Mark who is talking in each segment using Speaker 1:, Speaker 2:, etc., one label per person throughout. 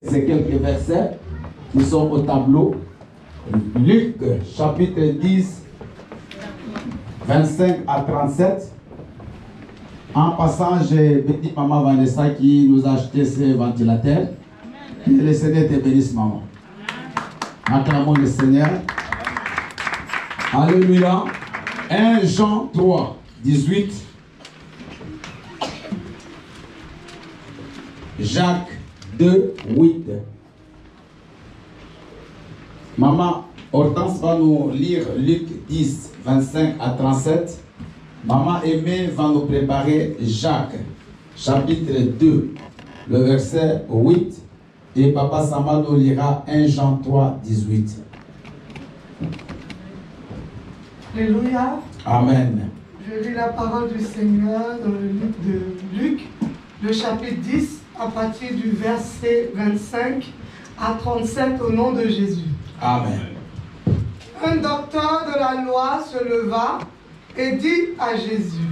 Speaker 1: Ces quelques versets qui sont au tableau. Luc chapitre 10, 25 à 37. En passant, j'ai béni maman Vanessa qui nous a acheté ces ventilateurs. Que le Seigneur te bénisse, maman. Acclamons le Seigneur. Alléluia. 1 Jean 3, 18. Jacques 2, 8. Maman Hortense va nous lire Luc 10, 25 à 37. Maman Aimée va nous préparer Jacques, chapitre 2, le verset 8. Et Papa Samba nous lira 1 Jean 3, 18.
Speaker 2: Alléluia.
Speaker 1: Amen.
Speaker 2: Je lis la parole du Seigneur dans le livre de Luc, le chapitre 10, à partir du verset 25 à 37 au nom de Jésus.
Speaker 1: Amen.
Speaker 2: Un docteur de la loi se leva et dit à Jésus,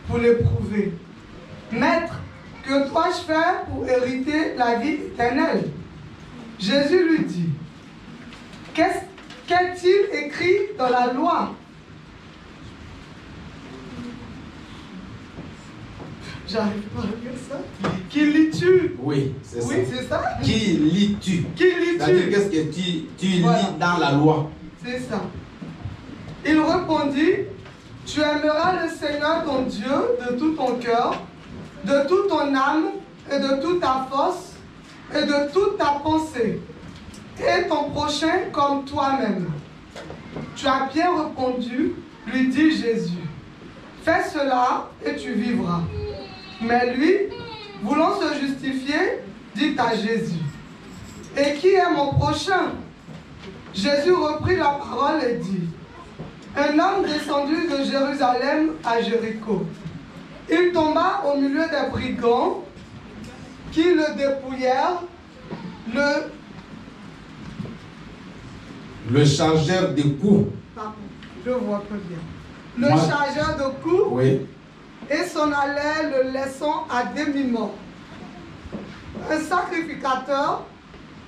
Speaker 2: pour l'éprouver, « Maître, que dois-je faire pour hériter la vie éternelle ?» Jésus lui dit, « Qu'est-il écrit dans la loi ?» J'arrive pas à lire ça. Qui lis-tu?
Speaker 1: Oui, c'est ça.
Speaker 2: Oui, c'est ça.
Speaker 1: Qui lis-tu?
Speaker 2: Qui lis-tu?
Speaker 1: C'est-à-dire, qu'est-ce que tu lis dans la loi?
Speaker 2: C'est ça. Il répondit, tu aimeras le Seigneur ton Dieu de tout ton cœur, de toute ton âme et de toute ta force et de toute ta pensée, et ton prochain comme toi-même. Tu as bien répondu, lui dit Jésus. Fais cela et tu vivras. Mais lui, voulant se justifier, dit à Jésus, et qui est mon prochain? Jésus reprit la parole et dit, un homme descendu de Jérusalem à Jéricho. Il tomba au milieu des brigands qui le dépouillèrent,
Speaker 1: le chargeur de coups.
Speaker 2: Pardon, je vois très bien. Le chargeur de coups,
Speaker 1: oui,
Speaker 2: et s'en allait le laissant à demi-mort. Un sacrificateur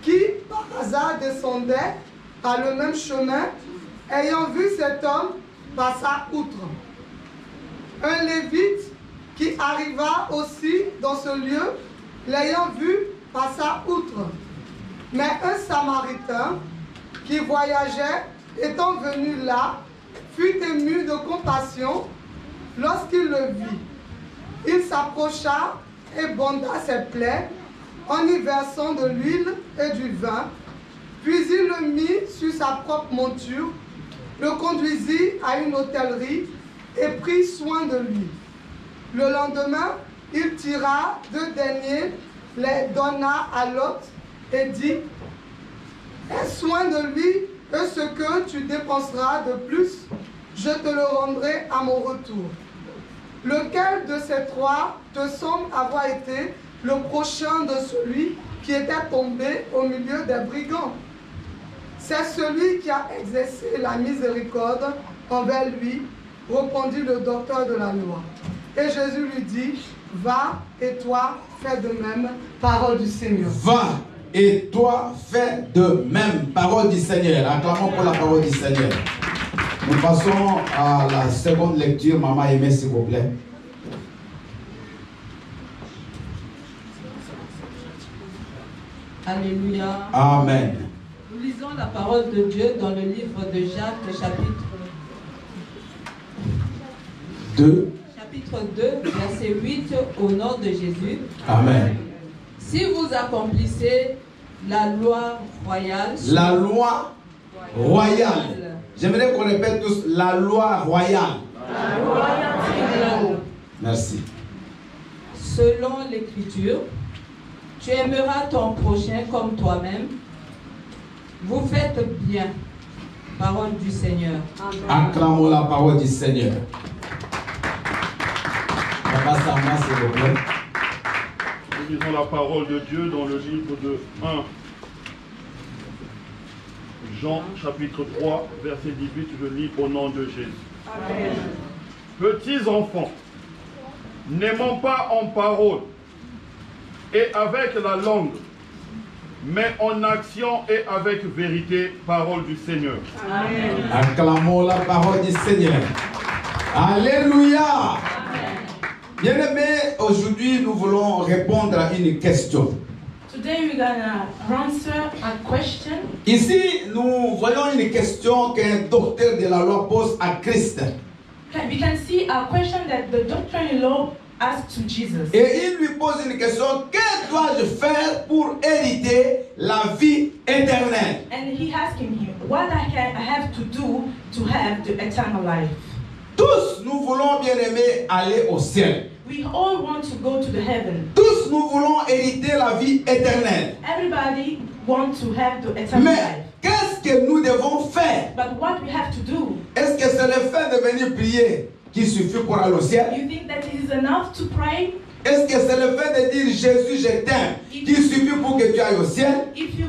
Speaker 2: qui, par hasard, descendait par le même chemin, ayant vu cet homme, passa outre. Un lévite qui arriva aussi dans ce lieu, l'ayant vu, passa outre. Mais un samaritain qui voyageait, étant venu là, fut ému de compassion lorsqu'il le vit. Il s'approcha et banda ses plaies en y versant de l'huile et du vin, puis il le mit sur sa propre monture, le conduisit à une hôtellerie et prit soin de lui. Le lendemain, il tira 2 deniers, les donna à l'hôte et dit, « Aie soin de lui et ce que tu dépenseras de plus, je te le rendrai à mon retour. » Lequel de ces 3 te semble avoir été le prochain de celui qui était tombé au milieu des brigands? C'est celui qui a exercé la miséricorde envers lui, répondit le docteur de la loi. Et Jésus lui dit, va et toi, fais de même, parole du Seigneur.
Speaker 1: Va et toi, fais de même, parole du Seigneur. Acclamons pour la parole du Seigneur. Nous passons à la seconde lecture. Maman Aimée, s'il vous plaît.
Speaker 3: Alléluia.
Speaker 1: Amen.
Speaker 3: Nous lisons la parole de Dieu dans le livre de Jacques, chapitre
Speaker 1: 2.
Speaker 3: Chapitre 2, verset 8, au nom de Jésus.
Speaker 1: Amen.
Speaker 3: Si vous accomplissez la loi royale.
Speaker 1: La loi royale. J'aimerais qu'on répète tous la loi royale.
Speaker 3: La loi royale.
Speaker 1: Merci.
Speaker 3: Selon l'Écriture, tu aimeras ton prochain comme toi-même. Vous faites bien. Parole du Seigneur. Amen.
Speaker 1: Acclamons la parole du Seigneur. Papa Samba, s'il vous plaît.
Speaker 4: Nous lisons la parole de Dieu dans le livre de 1 Jean, chapitre 3, verset 18. Je lis au nom de Jésus.
Speaker 3: Amen.
Speaker 4: Petits enfants, n'aimons pas en parole et avec la langue, mais en action et avec vérité, parole du Seigneur.
Speaker 3: Amen.
Speaker 1: Acclamons la parole du Seigneur. Alléluia. Bien-aimés, aujourd'hui nous voulons répondre à une question.
Speaker 3: Today we're gonna answer a question.
Speaker 1: Ici, nous voyons une question qu'un docteur de la loi pose à Christ.
Speaker 3: We can see a question that the doctor-in-law asked to Jesus.
Speaker 1: Et il lui pose une question, que dois-je faire pour hériter la vie éternelle?
Speaker 3: And he asking him, what I have to do to have the eternal life?
Speaker 1: Tous nous voulons, bien-aimés, aller au ciel.
Speaker 3: We all want to go to the heaven.
Speaker 1: Tous nous voulons hériter la vie éternelle.
Speaker 3: Everybody wants to have the eternal
Speaker 1: Mais
Speaker 3: life.
Speaker 1: qu'est-ce que nous devons faire?
Speaker 3: But what we have to do,
Speaker 1: Est-ce que c'est le fait de venir prier qui suffit pour aller au ciel?
Speaker 3: you think that it is enough to pray?
Speaker 1: Est-ce que c'est le fait de dire Jésus je t'aime qui suffit pour que tu ailles au ciel?
Speaker 3: If you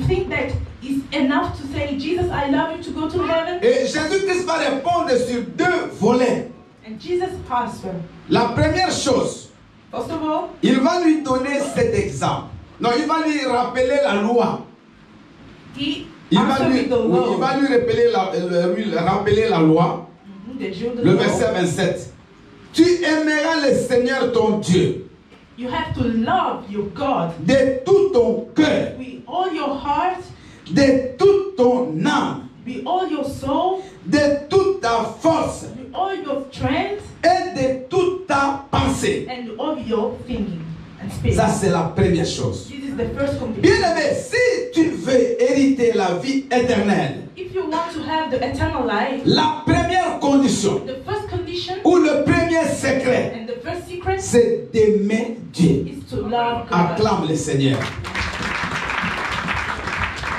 Speaker 3: think that it's enough to say, Jesus, I love you, to go to heaven?
Speaker 1: Et Jésus-Christ va répondre sur deux volets.
Speaker 3: And Jesus answered,
Speaker 1: La première chose,
Speaker 3: first of all,
Speaker 1: il va lui donner cet exemple. Non, il va lui rappeler la loi.
Speaker 3: he
Speaker 1: Il va
Speaker 3: answered
Speaker 1: lui,
Speaker 3: with the
Speaker 1: oui,
Speaker 3: law.
Speaker 1: il va lui rappeler la loi.
Speaker 3: The Jew, the
Speaker 1: Le
Speaker 3: law.
Speaker 1: verset 27. Tu aimeras le Seigneur ton Dieu
Speaker 3: You have to love your God
Speaker 1: de tout ton cœur,
Speaker 3: with all your heart,
Speaker 1: de toute ton âme,
Speaker 3: with all your soul,
Speaker 1: de toute ta force
Speaker 3: with all your strength,
Speaker 1: et de toute ta pensée.
Speaker 3: and all your thinking and spirit.
Speaker 1: Ça, c'est la première chose.
Speaker 3: This is the first condition.
Speaker 1: Bien-aimé, si tu veux hériter la vie éternelle,
Speaker 3: If you want to have the eternal life,
Speaker 1: la première condition
Speaker 3: the first condition
Speaker 1: ou le premier secret,
Speaker 3: and the first secret
Speaker 1: c'est d'aimer Dieu.
Speaker 3: is to love God.
Speaker 1: Acclame le Seigneur.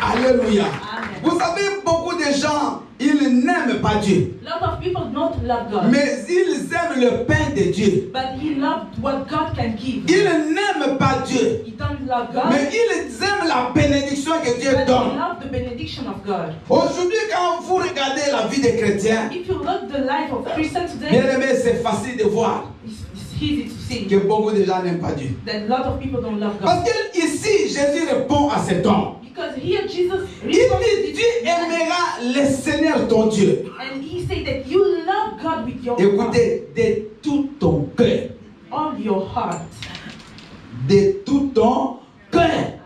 Speaker 1: Alléluia.
Speaker 3: Amen.
Speaker 1: Vous savez, beaucoup de gens, ils n'aiment pas Dieu.
Speaker 3: A lot of people don't love God,
Speaker 1: Mais ils aiment le pain de Dieu.
Speaker 3: but he loved what God can give.
Speaker 1: Ils n'aiment pas Dieu.
Speaker 3: He don't love God,
Speaker 1: Mais ils aiment la bénédiction que Dieu
Speaker 3: but he
Speaker 1: donne.
Speaker 3: love the benediction of God.
Speaker 1: Aujourd'hui, quand vous regardez la vie des chrétiens,
Speaker 3: If you look the life of Christians today,
Speaker 1: bien aimé, c'est facile de voir
Speaker 3: it's easy to see
Speaker 1: que beaucoup de gens n'aiment pas Dieu.
Speaker 3: that a lot of people don't love God.
Speaker 1: Parce que ici, Jésus répond à cet homme.
Speaker 3: Because here Jesus
Speaker 1: Il
Speaker 3: responds
Speaker 1: dit,
Speaker 3: to
Speaker 1: tu
Speaker 3: this man,
Speaker 1: aimeras le Seigneur ton Dieu.
Speaker 3: and he said that you love God with your heart,
Speaker 1: Écoutez, de tout ton cœur.
Speaker 3: all your heart.
Speaker 1: De tout ton cœur.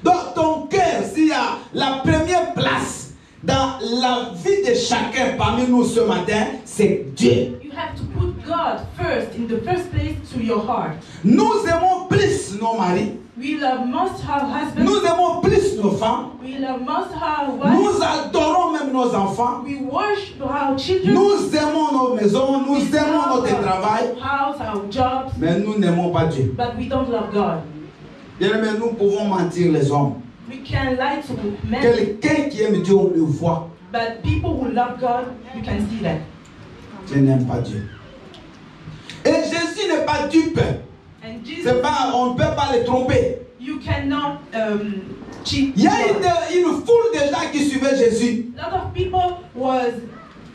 Speaker 1: Dans ton cœur, s'il y a la première place dans la vie de chacun parmi nous ce matin, c'est Dieu.
Speaker 3: You have to put God first, in the first place, to your heart.
Speaker 1: Nous aimons plus nos maris.
Speaker 3: We love most our husbands.
Speaker 1: Nous aimons plus nos femmes.
Speaker 3: We love most our wives.
Speaker 1: Nous adorons même nos enfants.
Speaker 3: We worship our children.
Speaker 1: Nous aimons nos maisons. Nous
Speaker 3: We
Speaker 1: aimons
Speaker 3: love
Speaker 1: notre
Speaker 3: our
Speaker 1: travail.
Speaker 3: house, our jobs,
Speaker 1: Mais nous n'aimons pas Dieu.
Speaker 3: but we don't love God.
Speaker 1: Bien aimé, nous pouvons mentir les hommes.
Speaker 3: We can lie to men,
Speaker 1: Quelqu'un qui aime Dieu, on le voit.
Speaker 3: but people who love God, you can see that.
Speaker 1: Tu n'aimes pas Dieu. Et Jésus n'est pas dupe.
Speaker 3: And Jesus,
Speaker 1: C'est pas, on ne peut pas le tromper.
Speaker 3: you cannot cheat.
Speaker 1: Il y a
Speaker 3: God.
Speaker 1: une foule de gens qui suivaient Jésus.
Speaker 3: A lot of people was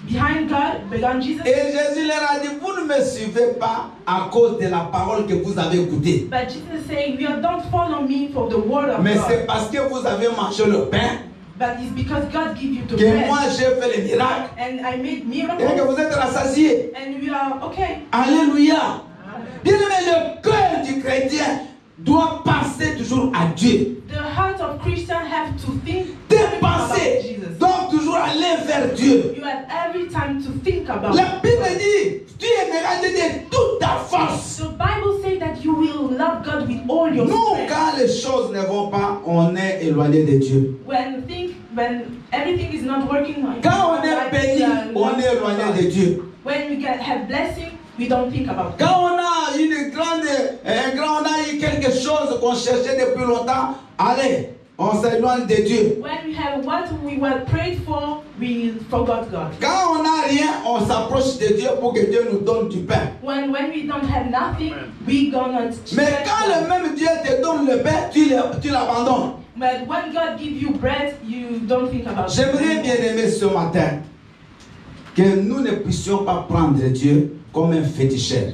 Speaker 3: behind God, behind Jesus,
Speaker 1: Et Jésus leur a dit, vous ne me suivez pas à cause de la parole que vous avez écoutée.
Speaker 3: but Jesus saying, "You don't follow me for the word of
Speaker 1: Mais
Speaker 3: God,
Speaker 1: c'est parce que vous avez mangé le pain
Speaker 3: but it's because God give you the
Speaker 1: que
Speaker 3: bread,
Speaker 1: moi j'ai fait les miracles
Speaker 3: and I made
Speaker 1: et que
Speaker 3: miracles,
Speaker 1: vous êtes rassasiés.
Speaker 3: and we are okay."
Speaker 1: Alléluia. Bien aimé, le cœur du chrétien doit penser toujours à Dieu.
Speaker 3: The heart of Christian have to think
Speaker 1: Tes
Speaker 3: about
Speaker 1: pensées
Speaker 3: Jesus.
Speaker 1: doivent toujours aller vers Dieu.
Speaker 3: You have every time to think about
Speaker 1: La Bible dit, tu aimeras Dieu de toute ta force.
Speaker 3: The Bible says that you will love God with all your
Speaker 1: Nous,
Speaker 3: strength.
Speaker 1: quand les choses ne vont pas, on est éloigné de Dieu.
Speaker 3: When everything is not working,
Speaker 1: Quand on est béni, on est éloigné de Dieu.
Speaker 3: When we have blessing, we don't think about God.
Speaker 1: Quand on a on a eu quelque chose qu'on cherchait depuis longtemps, allez, on s'éloigne de Dieu.
Speaker 3: When we have what we were prayed for, we forgot God.
Speaker 1: Quand on n'a rien, on s'approche de Dieu pour que Dieu nous donne du pain.
Speaker 3: When we don't have nothing, we gonna.
Speaker 1: Mais quand le même Dieu te donne le pain, tu l'abandonnes.
Speaker 3: But when God gives you bread, you don't think about it.
Speaker 1: J'aimerais bien aimer ce matin que nous ne puissions pas prendre Dieu comme un féticheur.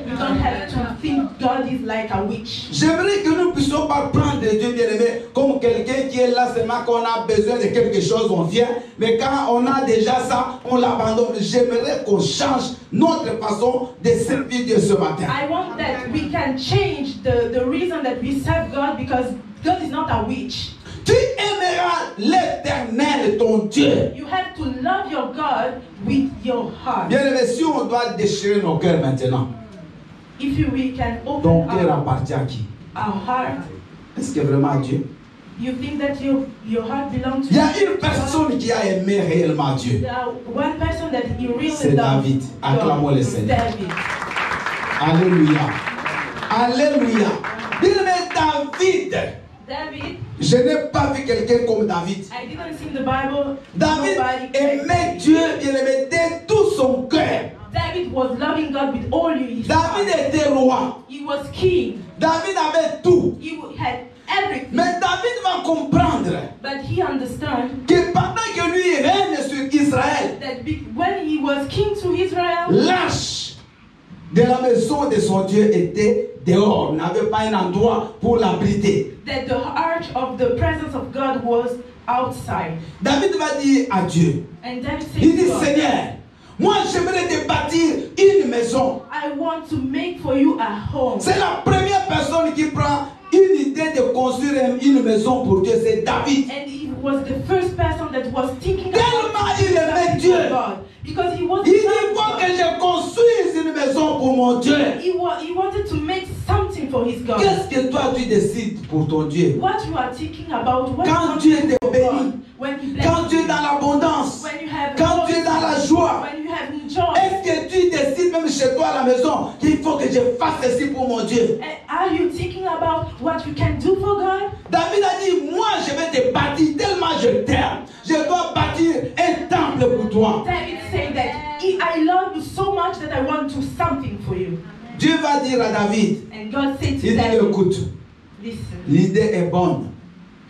Speaker 3: You don't have to think God is like a witch.
Speaker 1: J'aimerais que nous ne puissions pas prendre Dieu bien-aimé comme quelqu'un qui est là seulement quand on a besoin de quelque chose, on vient. Mais quand on a déjà ça, on l'abandonne. J'aimerais qu'on change notre façon de servir Dieu ce matin.
Speaker 3: I want that we can change the reason that we serve God, because God is not a witch.
Speaker 1: Tu aimeras l'Éternel, ton Dieu.
Speaker 3: You have to love your God with your heart.
Speaker 1: Bien-aimé, si on doit déchirer nos cœurs maintenant,
Speaker 3: If we can
Speaker 1: ton
Speaker 3: open
Speaker 1: cœur appartient à qui?
Speaker 3: our heart,
Speaker 1: Est-ce que vraiment à Dieu?
Speaker 3: you think that your heart belongs to
Speaker 1: Il y a
Speaker 3: God?
Speaker 1: une personne qui a aimé réellement Dieu.
Speaker 3: One person that he really
Speaker 1: C'est
Speaker 3: loved
Speaker 1: David. Acclamons le
Speaker 3: is
Speaker 1: Seigneur.
Speaker 3: David.
Speaker 1: Alléluia. Alléluia. Bien-aimé, David, je n'ai pas vu quelqu'un comme David.
Speaker 3: I didn't see in the Bible.
Speaker 1: David
Speaker 3: nobody
Speaker 1: aimait Dieu, bien-aimé, de tout son cœur.
Speaker 3: David was loving God with all his
Speaker 1: David
Speaker 3: heart.
Speaker 1: était roi.
Speaker 3: He was king.
Speaker 1: David avait tout.
Speaker 3: He had everything.
Speaker 1: Mais David va comprendre
Speaker 3: But he understood
Speaker 1: que pendant que lui règne sur Israël,
Speaker 3: that when he was king to Israel,
Speaker 1: l'arche de la maison de son Dieu était dehors, n'avait pas un endroit pour l'abriter.
Speaker 3: that the arch of the presence of God was outside.
Speaker 1: David va dire à Dieu,
Speaker 3: And David
Speaker 1: il dit
Speaker 3: said, God,
Speaker 1: Seigneur, moi j'aimerais te bâtir une maison.
Speaker 3: I want to make for you a home.
Speaker 1: C'est la première personne qui prend une idée de construire une maison pour Dieu, c'est David.
Speaker 3: And he was the first person that was thinking
Speaker 1: Tellement
Speaker 3: about
Speaker 1: il aimait
Speaker 3: something
Speaker 1: Dieu.
Speaker 3: for God. Because he was
Speaker 1: Il dit, il faut que
Speaker 3: God.
Speaker 1: je construise une maison pour mon Dieu.
Speaker 3: He wanted to make something for his God.
Speaker 1: Qu'est-ce que toi tu décides pour ton Dieu?
Speaker 3: What you are thinking about, what
Speaker 1: Quand
Speaker 3: you want
Speaker 1: Dieu
Speaker 3: to do
Speaker 1: te
Speaker 3: for
Speaker 1: bénit,
Speaker 3: God, when he blesses
Speaker 1: quand tu es
Speaker 3: you,
Speaker 1: dans l'abondance,
Speaker 3: when you have
Speaker 1: quand tu es dans la joie,
Speaker 3: when you have joy,
Speaker 1: est-ce que tu décides même chez toi à la maison qu'il faut que je fasse ceci pour mon Dieu?
Speaker 3: are you thinking about what you can do for God?
Speaker 1: David a dit, moi je vais te bâtir tellement je t'aime. Je dois bâtir un temple pour toi.
Speaker 3: David said that I love you so much that I want to do something for you.
Speaker 1: Dieu va dire à David,
Speaker 3: And God said
Speaker 1: il
Speaker 3: to
Speaker 1: dit,
Speaker 3: David,
Speaker 1: écoute,
Speaker 3: listen,
Speaker 1: l'idée est bonne,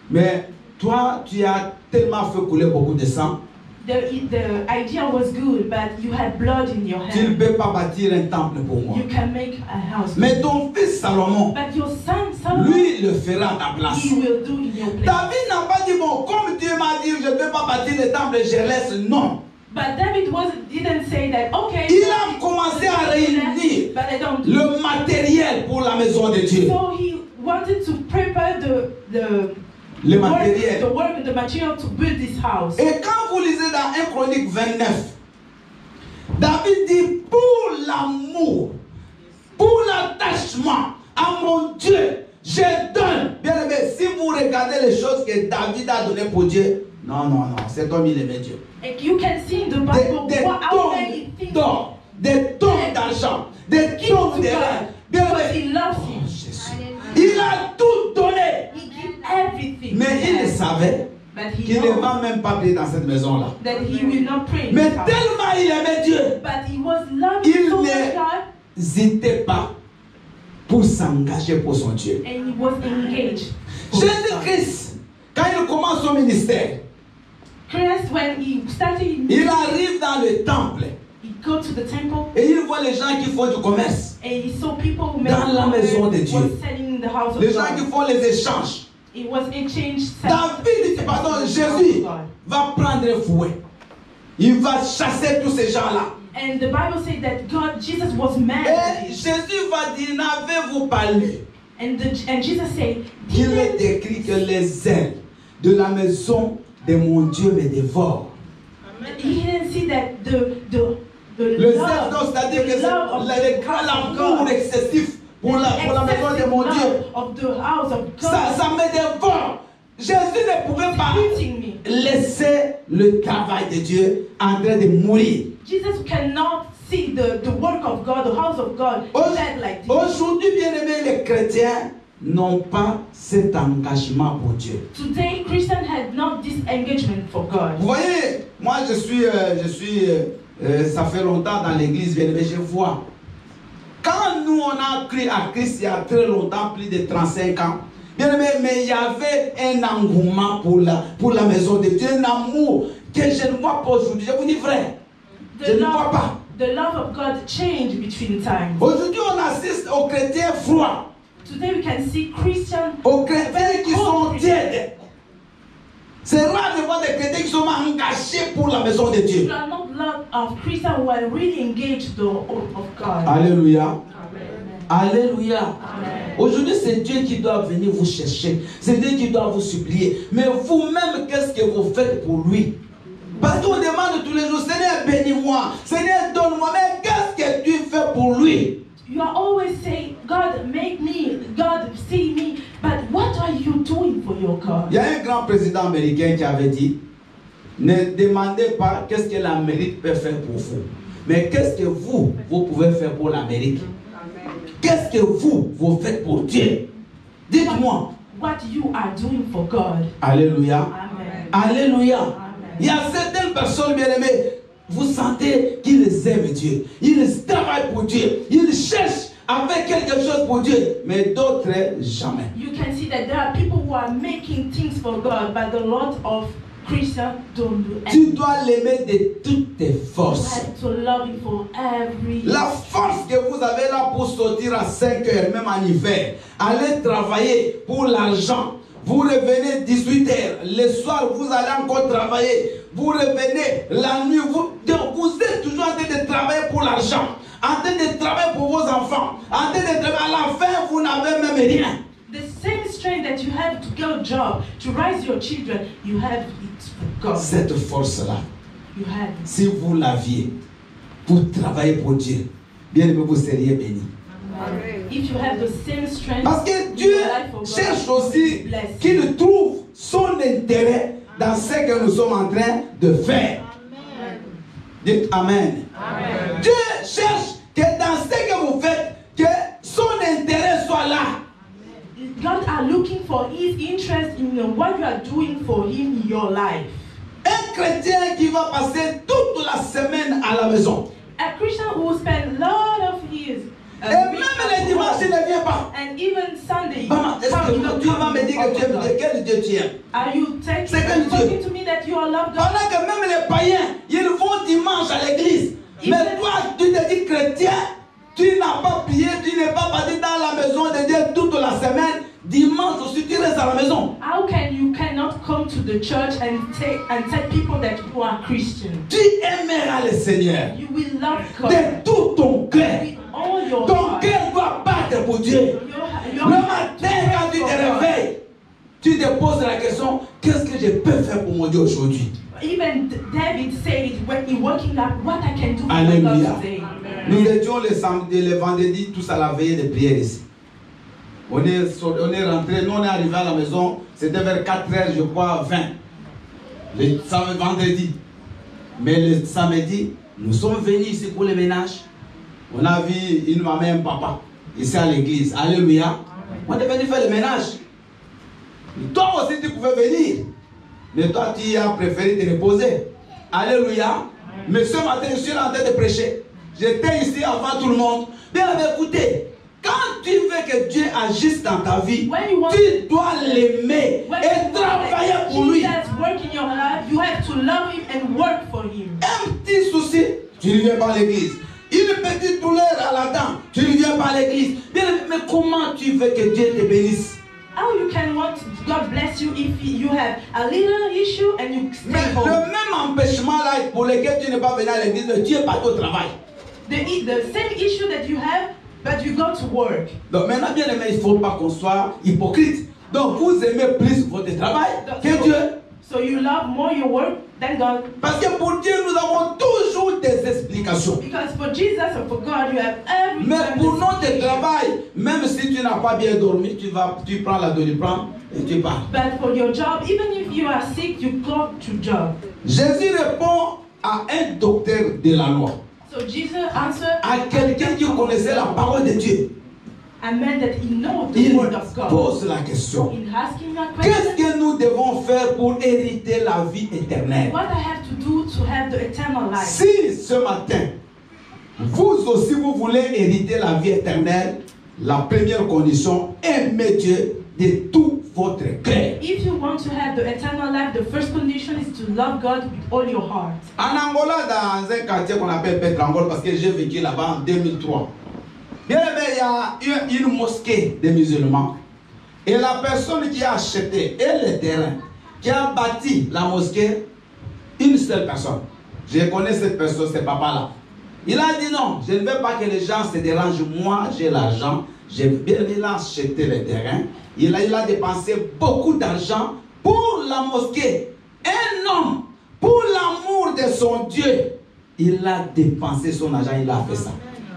Speaker 1: mais toi tu as tellement fait couler beaucoup de sang,
Speaker 3: the idea was good, but you had blood in your
Speaker 1: tu ne
Speaker 3: hand.
Speaker 1: peux pas bâtir un temple pour moi.
Speaker 3: You can make a house.
Speaker 1: Mais ton fils Salomon,
Speaker 3: But your son, Solomon,
Speaker 1: lui le fera à ta place.
Speaker 3: he will do in your place.
Speaker 1: David n'a pas dit, bon, comme Dieu m'a dit, je ne peux pas bâtir le temple, je laisse. Non.
Speaker 3: But David didn't say that, okay,
Speaker 1: Il a commencé à réunir
Speaker 3: but I don't do.
Speaker 1: le matériel pour la maison de Dieu.
Speaker 3: So he wanted to prepare
Speaker 1: Le matériel.
Speaker 3: the work and the material to build this house.
Speaker 1: Et quand vous lisez dans 1 Chronique 29, David dit, pour l'amour, pour l'attachement à mon Dieu, je donne. Bien aimé, si vous regardez les choses que David a données pour Dieu, non, non, non, cet homme il aimait Dieu.
Speaker 3: And you can see in the Bible
Speaker 1: Des
Speaker 3: how many
Speaker 1: tonnes
Speaker 3: things
Speaker 1: d'or, des tonnes d'argent, des
Speaker 3: he gives
Speaker 1: tonnes
Speaker 3: to
Speaker 1: de
Speaker 3: God
Speaker 1: l'air. Bien
Speaker 3: because
Speaker 1: aimé,
Speaker 3: he loves
Speaker 1: oh,
Speaker 3: him.
Speaker 1: Jésus. Il a tout donné.
Speaker 3: He gives everything.
Speaker 1: Mais il savait
Speaker 3: But he
Speaker 1: qu'il ne
Speaker 3: knows
Speaker 1: va même pas prier dans cette maison-là.
Speaker 3: that he will not pray in
Speaker 1: Mais
Speaker 3: this house.
Speaker 1: tellement il aimait Dieu,
Speaker 3: But he was loving
Speaker 1: il
Speaker 3: so much God,
Speaker 1: n'hésitait pas pour s'engager pour son Dieu.
Speaker 3: and he was engaged. for his God.
Speaker 1: Jésus-Christ, quand il commence son ministère,
Speaker 3: Christ, when he started,
Speaker 1: il arrive dans le temple
Speaker 3: he go to the temple
Speaker 1: et il voit les gens qui font du commerce,
Speaker 3: and he saw people who made
Speaker 1: Dans la maison de Dieu.
Speaker 3: was selling in the house of
Speaker 1: les gens qui
Speaker 3: God.
Speaker 1: font les échanges.
Speaker 3: It was exchanged.
Speaker 1: David dit, pardon, Jésus va prendre un fouet. Il va chasser tous ces gens-là.
Speaker 3: And the Bible said that Jesus was mad. at
Speaker 1: Et
Speaker 3: it.
Speaker 1: Jésus va dire, n'avez-vous pas lu
Speaker 3: And Jesus said,
Speaker 1: qu'il est écrit que les ailes de la maison de mon Dieu me dévorent.
Speaker 3: he didn't see that the
Speaker 1: Le
Speaker 3: love,
Speaker 1: zèle, donc, c'est-à-dire que
Speaker 3: the love of the house of
Speaker 1: l'amour
Speaker 3: God,
Speaker 1: excessif pour la maison de mon Dieu,
Speaker 3: of the house of God,
Speaker 1: ça me dévore. Jésus ne pouvait pas
Speaker 3: eating me.
Speaker 1: laisser le travail de Dieu en train de mourir.
Speaker 3: Jesus cannot see the work of God, the house of God, dead like this.
Speaker 1: Aujourd'hui, bien aimés, les chrétiens n'ont pas cet engagement pour Dieu.
Speaker 3: Today, Christians had not this engagement for God.
Speaker 1: Vous voyez, moi ça fait longtemps dans l'église, bien aimé, je vois. Quand nous on a cru à Christ il y a très longtemps, plus de 35 ans, bien aimé, mais il y avait un engouement pour la maison de Dieu, un amour que je ne vois pas aujourd'hui. Je vous dis vrai, je ne vois pas.
Speaker 3: The love of God changed between times.
Speaker 1: Aujourd'hui, on assiste aux chrétiens froids,
Speaker 3: Today we can see Christians.
Speaker 1: aux chrétiens qui sont tièdes. C'est rare de voir des chrétiens qui sont engagés pour la maison de Dieu.
Speaker 3: There are not a lot of Christians who are really engaged the work of God.
Speaker 1: Alléluia.
Speaker 3: Amen.
Speaker 1: Alléluia.
Speaker 3: Amen.
Speaker 1: Aujourd'hui, c'est Dieu qui doit venir vous chercher. C'est Dieu qui doit vous supplier. Mais vous-même, qu'est-ce que vous faites pour lui? Parce qu'on demande tous les jours, Seigneur, bénis-moi. Seigneur, donne-moi. Mais qu'est-ce que tu fais pour lui?
Speaker 3: You are always saying, God, make me, God, see me. But what are you doing for your God?
Speaker 1: Il y a un grand président américain qui avait dit, ne demandez pas qu'est-ce que l'Amérique peut faire pour vous. Mais qu'est-ce que vous pouvez faire pour l'Amérique? Qu'est-ce que vous faites pour Dieu? Dites-moi.
Speaker 3: What you are doing for God.
Speaker 1: Alléluia.
Speaker 3: Amen.
Speaker 1: Alléluia.
Speaker 3: Amen.
Speaker 1: Il y a certaines personnes, bien-aimées, vous sentez qu'ils aiment Dieu. Ils travaillent pour Dieu. Ils cherchent à faire quelque chose pour Dieu. Mais d'autres, jamais.
Speaker 3: You can see that there are people who are making things for God, but a lot of Christians don't do
Speaker 1: Tu
Speaker 3: anything.
Speaker 1: dois l'aimer de toutes tes
Speaker 3: You
Speaker 1: forces.
Speaker 3: have to love Him for every.
Speaker 1: La force que vous avez là pour sortir à 5 heures, même en hiver, allez travailler pour l'argent. Vous revenez 18 heures. Le soir, vous allez encore travailler. Vous revenez la nuit. Vous êtes toujours en train de travailler pour l'argent. En train de travailler pour vos enfants. En train de travailler. À la fin, vous n'avez même rien.
Speaker 3: The same strength that you have to get a job, to raise your children, you have it for God.
Speaker 1: Cette force-là,
Speaker 3: You have it.
Speaker 1: si vous l'aviez pour travailler pour Dieu, bien aimé, vous seriez béni.
Speaker 3: If you have the same strength,
Speaker 1: Parce que
Speaker 3: in
Speaker 1: Dieu
Speaker 3: your life for God,
Speaker 1: cherche aussi
Speaker 3: bless
Speaker 1: qu'il trouve son intérêt dans ce que nous sommes en train de faire. Dites Amen.
Speaker 3: Amen.
Speaker 1: Dieu cherche que dans ce que vous faites, que son intérêt soit là.
Speaker 3: God are looking for His interest in what you are doing for Him in your life.
Speaker 1: Un chrétien qui va passer toute la semaine à la maison.
Speaker 3: A Christian who spend a lot of his
Speaker 1: Et même les dimanches, il ne vient pas.
Speaker 3: and even Sunday.
Speaker 1: Maman, est-ce
Speaker 3: come, you
Speaker 1: que
Speaker 3: don't
Speaker 1: tu vas
Speaker 3: come
Speaker 1: me dire que tu
Speaker 3: of
Speaker 1: aimes
Speaker 3: God.
Speaker 1: quel Dieu tu aimes?
Speaker 3: Are you
Speaker 1: C'est quel Dieu?
Speaker 3: talking to me that you are love God?
Speaker 1: Pendant que même les païens, ils vont dimanche à l'église. Mais toi, tu te dis chrétien, tu n'as pas prié, tu n'es pas parti dans la maison de Dieu toute la semaine. Dimanche aussi, tu restes à la maison.
Speaker 3: How can you cannot come to the church and tell people that you are Christian?
Speaker 1: Tu aimeras le Seigneur
Speaker 3: You will love God
Speaker 1: de tout ton cœur.
Speaker 3: with all your
Speaker 1: Ton
Speaker 3: heart.
Speaker 1: cœur doit battre pour Dieu.
Speaker 3: Your
Speaker 1: Le
Speaker 3: heart
Speaker 1: matin, quand tu te réveilles, tu te poses la question, qu'est-ce que je peux faire pour mon Dieu aujourd'hui?
Speaker 3: Even David said when he waking up, what I can do for
Speaker 1: Alléluia.
Speaker 3: God today.
Speaker 1: Nous étions le samedi, le vendredi, tous à la veillée de prière ici. On est rentré, nous on est arrivé à la maison, c'était vers 4h, je crois, 20. Le vendredi. Mais le samedi, nous sommes venus ici pour le ménage. On a vu une maman et un papa ici à l'église. Alléluia. On est venu faire le ménage. Toi aussi tu pouvais venir. Mais toi tu as préféré te reposer. Alléluia. Mais ce matin, je suis en train de prêcher. J'étais ici avant tout le monde. Bien, écoutez. Quand tu veux que Dieu agisse dans ta vie, tu dois l'aimer et travailler pour lui.
Speaker 3: Jesus work in your life, you have to love Him and work for Him.
Speaker 1: Un petit souci, tu ne viens pas à l'église. Une petite douleur à la dent, tu ne viens pas à l'église. Mais comment tu veux que Dieu te bénisse?
Speaker 3: How you can want God bless you if you have a little issue and you
Speaker 1: Mais
Speaker 3: stay home?
Speaker 1: le même empêchement là pour lequel tu n'es pas venu à l'église, tu es parti au travail.
Speaker 3: The same issue that you have, but you go to work.
Speaker 1: Donc maintenant, bien aimé, il ne faut pas qu'on soit hypocrite. Donc vous aimez plus votre travail que Dieu.
Speaker 3: So you love more your work than God.
Speaker 1: Parce que pour Dieu, nous avons toujours des explications.
Speaker 3: Because for Jesus and for God, you have every
Speaker 1: Mais
Speaker 3: time
Speaker 1: pour
Speaker 3: this
Speaker 1: notre
Speaker 3: issue.
Speaker 1: travail, même si tu n'as pas bien dormi, tu prends la doliprane et tu pars.
Speaker 3: But for your job, even if you are sick, you go to job.
Speaker 1: Jésus répond à un docteur de la loi,
Speaker 3: So Jesus answered
Speaker 1: à quelqu'un qui connaissait la parole de Dieu.
Speaker 3: a man that he knows the
Speaker 1: Il
Speaker 3: word of God.
Speaker 1: pose la
Speaker 3: So
Speaker 1: question.
Speaker 3: in asking that
Speaker 1: Qu'est-ce
Speaker 3: question,
Speaker 1: que nous devons faire pour hériter la vie éternelle?
Speaker 3: what I have to do to have the eternal life?
Speaker 1: Si ce matin, vous aussi vous voulez hériter la vie éternelle, la première condition, aimez Dieu de tout votre cœur.
Speaker 3: If you want to have the eternal life, the first condition is to love God with all your heart.
Speaker 1: En Angola, dans un quartier qu'on appelle Petrangol, parce que j'ai vécu là-bas en 2003, bien aimé, il y a une mosquée des musulmans. Et la personne qui a acheté et le terrain, qui a bâti la mosquée, une seule personne. Je connais cette personne, ce papa-là. Il a dit non, je ne veux pas que les gens se dérangent. Moi, j'ai l'argent. J'ai bien acheté le terrain. Il a dépensé beaucoup d'argent pour la mosquée. Un homme, pour l'amour de son Dieu, il a dépensé son argent, il a fait ça.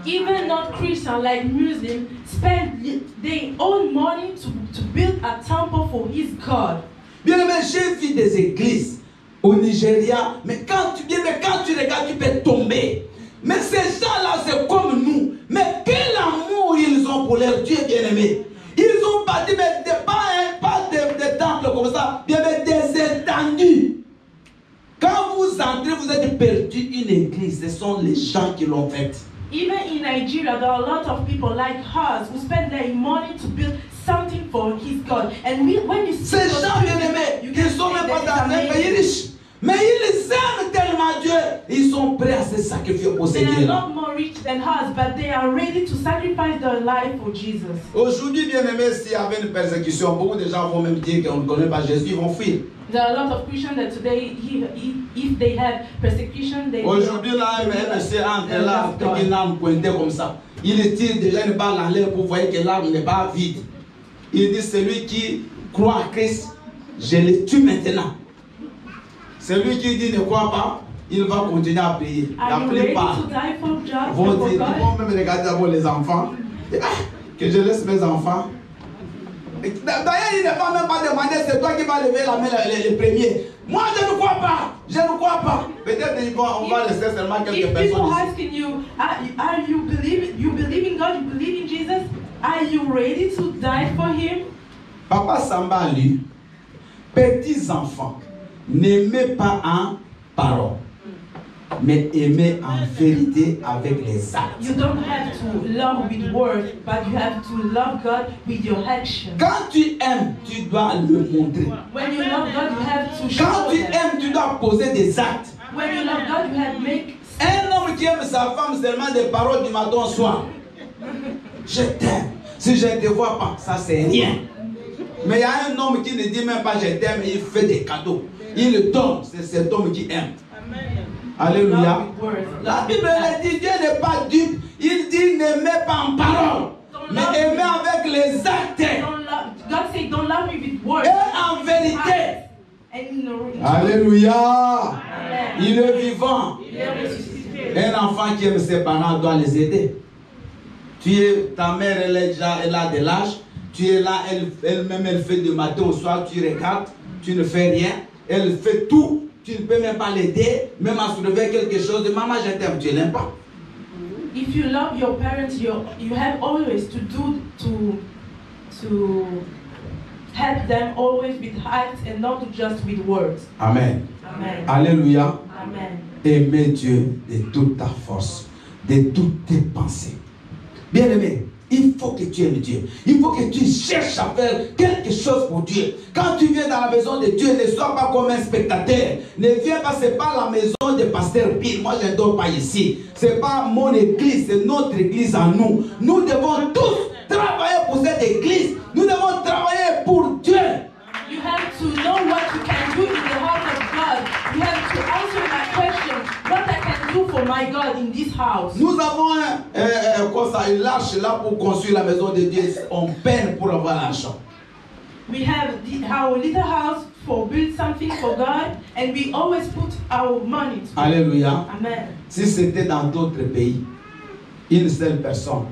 Speaker 3: Even not Christian like Muslims spend their own money to build a temple for his God.
Speaker 1: Bien aimé, j'ai vu des églises au Nigeria, mais quand tu regardes, tu peux tomber. Mais ces gens-là, c'est comme nous. Mais quel amour ils ont pour leur Dieu bien-aimé. Ils ont bâti pas des temples comme ça, bien mais des étendues. Quand vous entrez, vous êtes perdu une église. Ce sont les gens qui l'ont faite.
Speaker 3: Even in Nigeria, there are a lot of people like us who spend their money to build something for his God. And when you see
Speaker 1: ces gens bien-aimés, ils sont même pas dans un pays riche. Mais ils aiment tellement Dieu, ils sont prêts à se sacrifier pour ce
Speaker 3: They are
Speaker 1: Dieu-là.
Speaker 3: not more rich than us, but they are ready to sacrifice their life for Jesus.
Speaker 1: Aujourd'hui, bien aimé, s'il y avait une persécution, beaucoup de gens vont même dire qu'on ne connaît pas Jésus, ils vont fuir.
Speaker 3: There are a lot of Christians that today, if they have persecution, they
Speaker 1: Aujourd'hui, là, un monsieur entre là, avec une arme pointée comme ça. Il tire déjà une balle en l'air pour voir que l'arme n'est pas vide. Il dit, celui qui croit à Christ, je le tue maintenant. Celui qui dit ne croit pas, il va continuer à prier. La plupart vont dire, ils vont même regarder d'abord les enfants. Que je laisse mes enfants. D'ailleurs, il ne va même pas demander, c'est toi qui vas lever la main les premiers. Moi, je ne crois pas. Je ne crois pas. Peut-être on va laisser seulement quelques personnes.
Speaker 3: If people asking you, are you believe in God, you believe in Jesus, are you ready to die for Him?
Speaker 1: Papa Samba, lui, petits enfants, n'aimez pas en parole, mais aimez en vérité avec les actes.
Speaker 3: You don't have to love with words, but you have to love God with your action.
Speaker 1: Quand tu aimes, tu dois le montrer.
Speaker 3: When you love God, you have to show
Speaker 1: Quand tu
Speaker 3: them.
Speaker 1: aimes, tu dois poser des actes.
Speaker 3: When you love God, you have to make.
Speaker 1: Un homme qui aime sa femme seulement des paroles du matin au soir. Je t'aime. Si je ne te vois pas, ça c'est rien. Mais il y a un homme qui ne dit même pas je t'aime, il fait des cadeaux. Il le donne. C'est cet homme qui aime. Alléluia. La Bible dit Dieu n'est pas dupe. Il dit n'aimez pas en parole, mais aimez avec les actes.
Speaker 3: God said, don't love me with words.
Speaker 1: Et en vérité.
Speaker 3: And
Speaker 1: Alléluia. Il est vivant.
Speaker 3: il est ressuscité.
Speaker 1: Un enfant qui aime ses parents doit les aider. Ta mère, elle a de l'âge. Tu es là, elle-même, elle fait du matin au soir, tu regardes, tu ne fais rien. Elle fait tout. Tu ne peux même pas l'aider, même à soulever quelque chose. Maman, je t'aime, tu l'aimes pas.
Speaker 3: If you love your parents, you have always to do to help them always with acts and not just with words.
Speaker 1: Amen.
Speaker 3: Amen.
Speaker 1: Alléluia.
Speaker 3: Amen.
Speaker 1: Aimez Dieu de toute ta force, de toutes tes pensées. Bien-aimé, il faut que tu aimes Dieu. Il faut que tu cherches à faire quelque chose pour Dieu. Quand tu viens dans la maison de Dieu, ne sois pas comme un spectateur. Ne viens pas, ce n'est pas la maison de pasteur Bill. Moi, je ne dors pas ici. Ce n'est pas mon église, c'est notre église à nous. Nous devons tous travailler pour cette église. Nous devons travailler pour Dieu.
Speaker 3: You have to know what you can do in the house of God. You have to answer my question. What I can do for my God in this house.
Speaker 1: Nous avons une arche là pour construire la maison de Dieu. On peine pour avoir l'argent.
Speaker 3: We have our little house for build something for God, and we always put our money to it.
Speaker 1: Alléluia.
Speaker 3: Amen.
Speaker 1: Si c'était dans d'autres pays, une seule personne.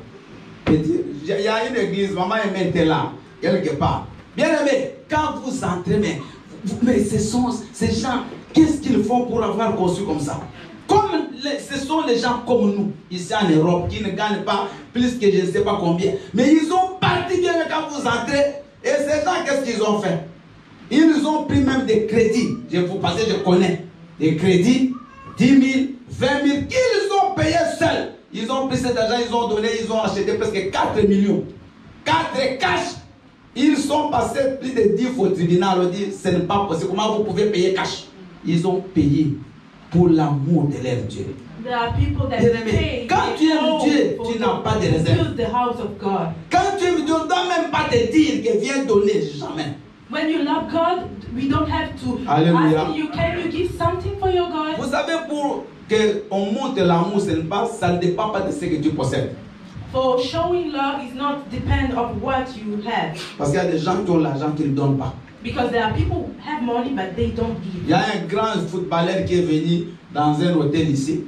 Speaker 1: Il y a une église, maman était là, quelque part. Bien aimé, quand vous entrez, mais ce sont ces gens, qu'est-ce qu'ils font pour avoir construit comme ça? Ce sont les gens comme nous, ici en Europe, qui ne gagnent pas plus que je ne sais pas combien. Mais ils ont parti bien quand vous entrez. Et ces gens, qu'est-ce qu'ils ont fait? Ils ont pris même des crédits. Je vous passe, je connais. Des crédits, 10 000, 20 000, qu'ils ont payé seuls. Ils ont pris cet argent, ils ont donné, ils ont acheté presque 4 millions. 4 cash. Ils sont passés plus de 10 fois au tribunal. On dit, ce n'est pas possible. Comment vous pouvez payer cash? Ils ont payé pour l'amour de leur Dieu.
Speaker 3: There are people that pay.
Speaker 1: Quand tu aimes Dieu, tu n'as pas de réserve.
Speaker 3: The house of God.
Speaker 1: Quand tu aimes Dieu, on ne doit même pas te dire que viens donner. Jamais.
Speaker 3: When you love God, we don't have to
Speaker 1: Alléluia.
Speaker 3: ask you, can you give something for your God?
Speaker 1: Vous savez, pour qu'on montre l'amour, ça ne dépend pas de ce que tu possèdes.
Speaker 3: For showing love is not depend on what you have.
Speaker 1: Parce qu'il y a des gens qui ont l'argent qui ne donnent pas.
Speaker 3: Because there are people who have money but they don't give.
Speaker 1: Il y a un grand footballeur qui est venu dans un hôtel ici.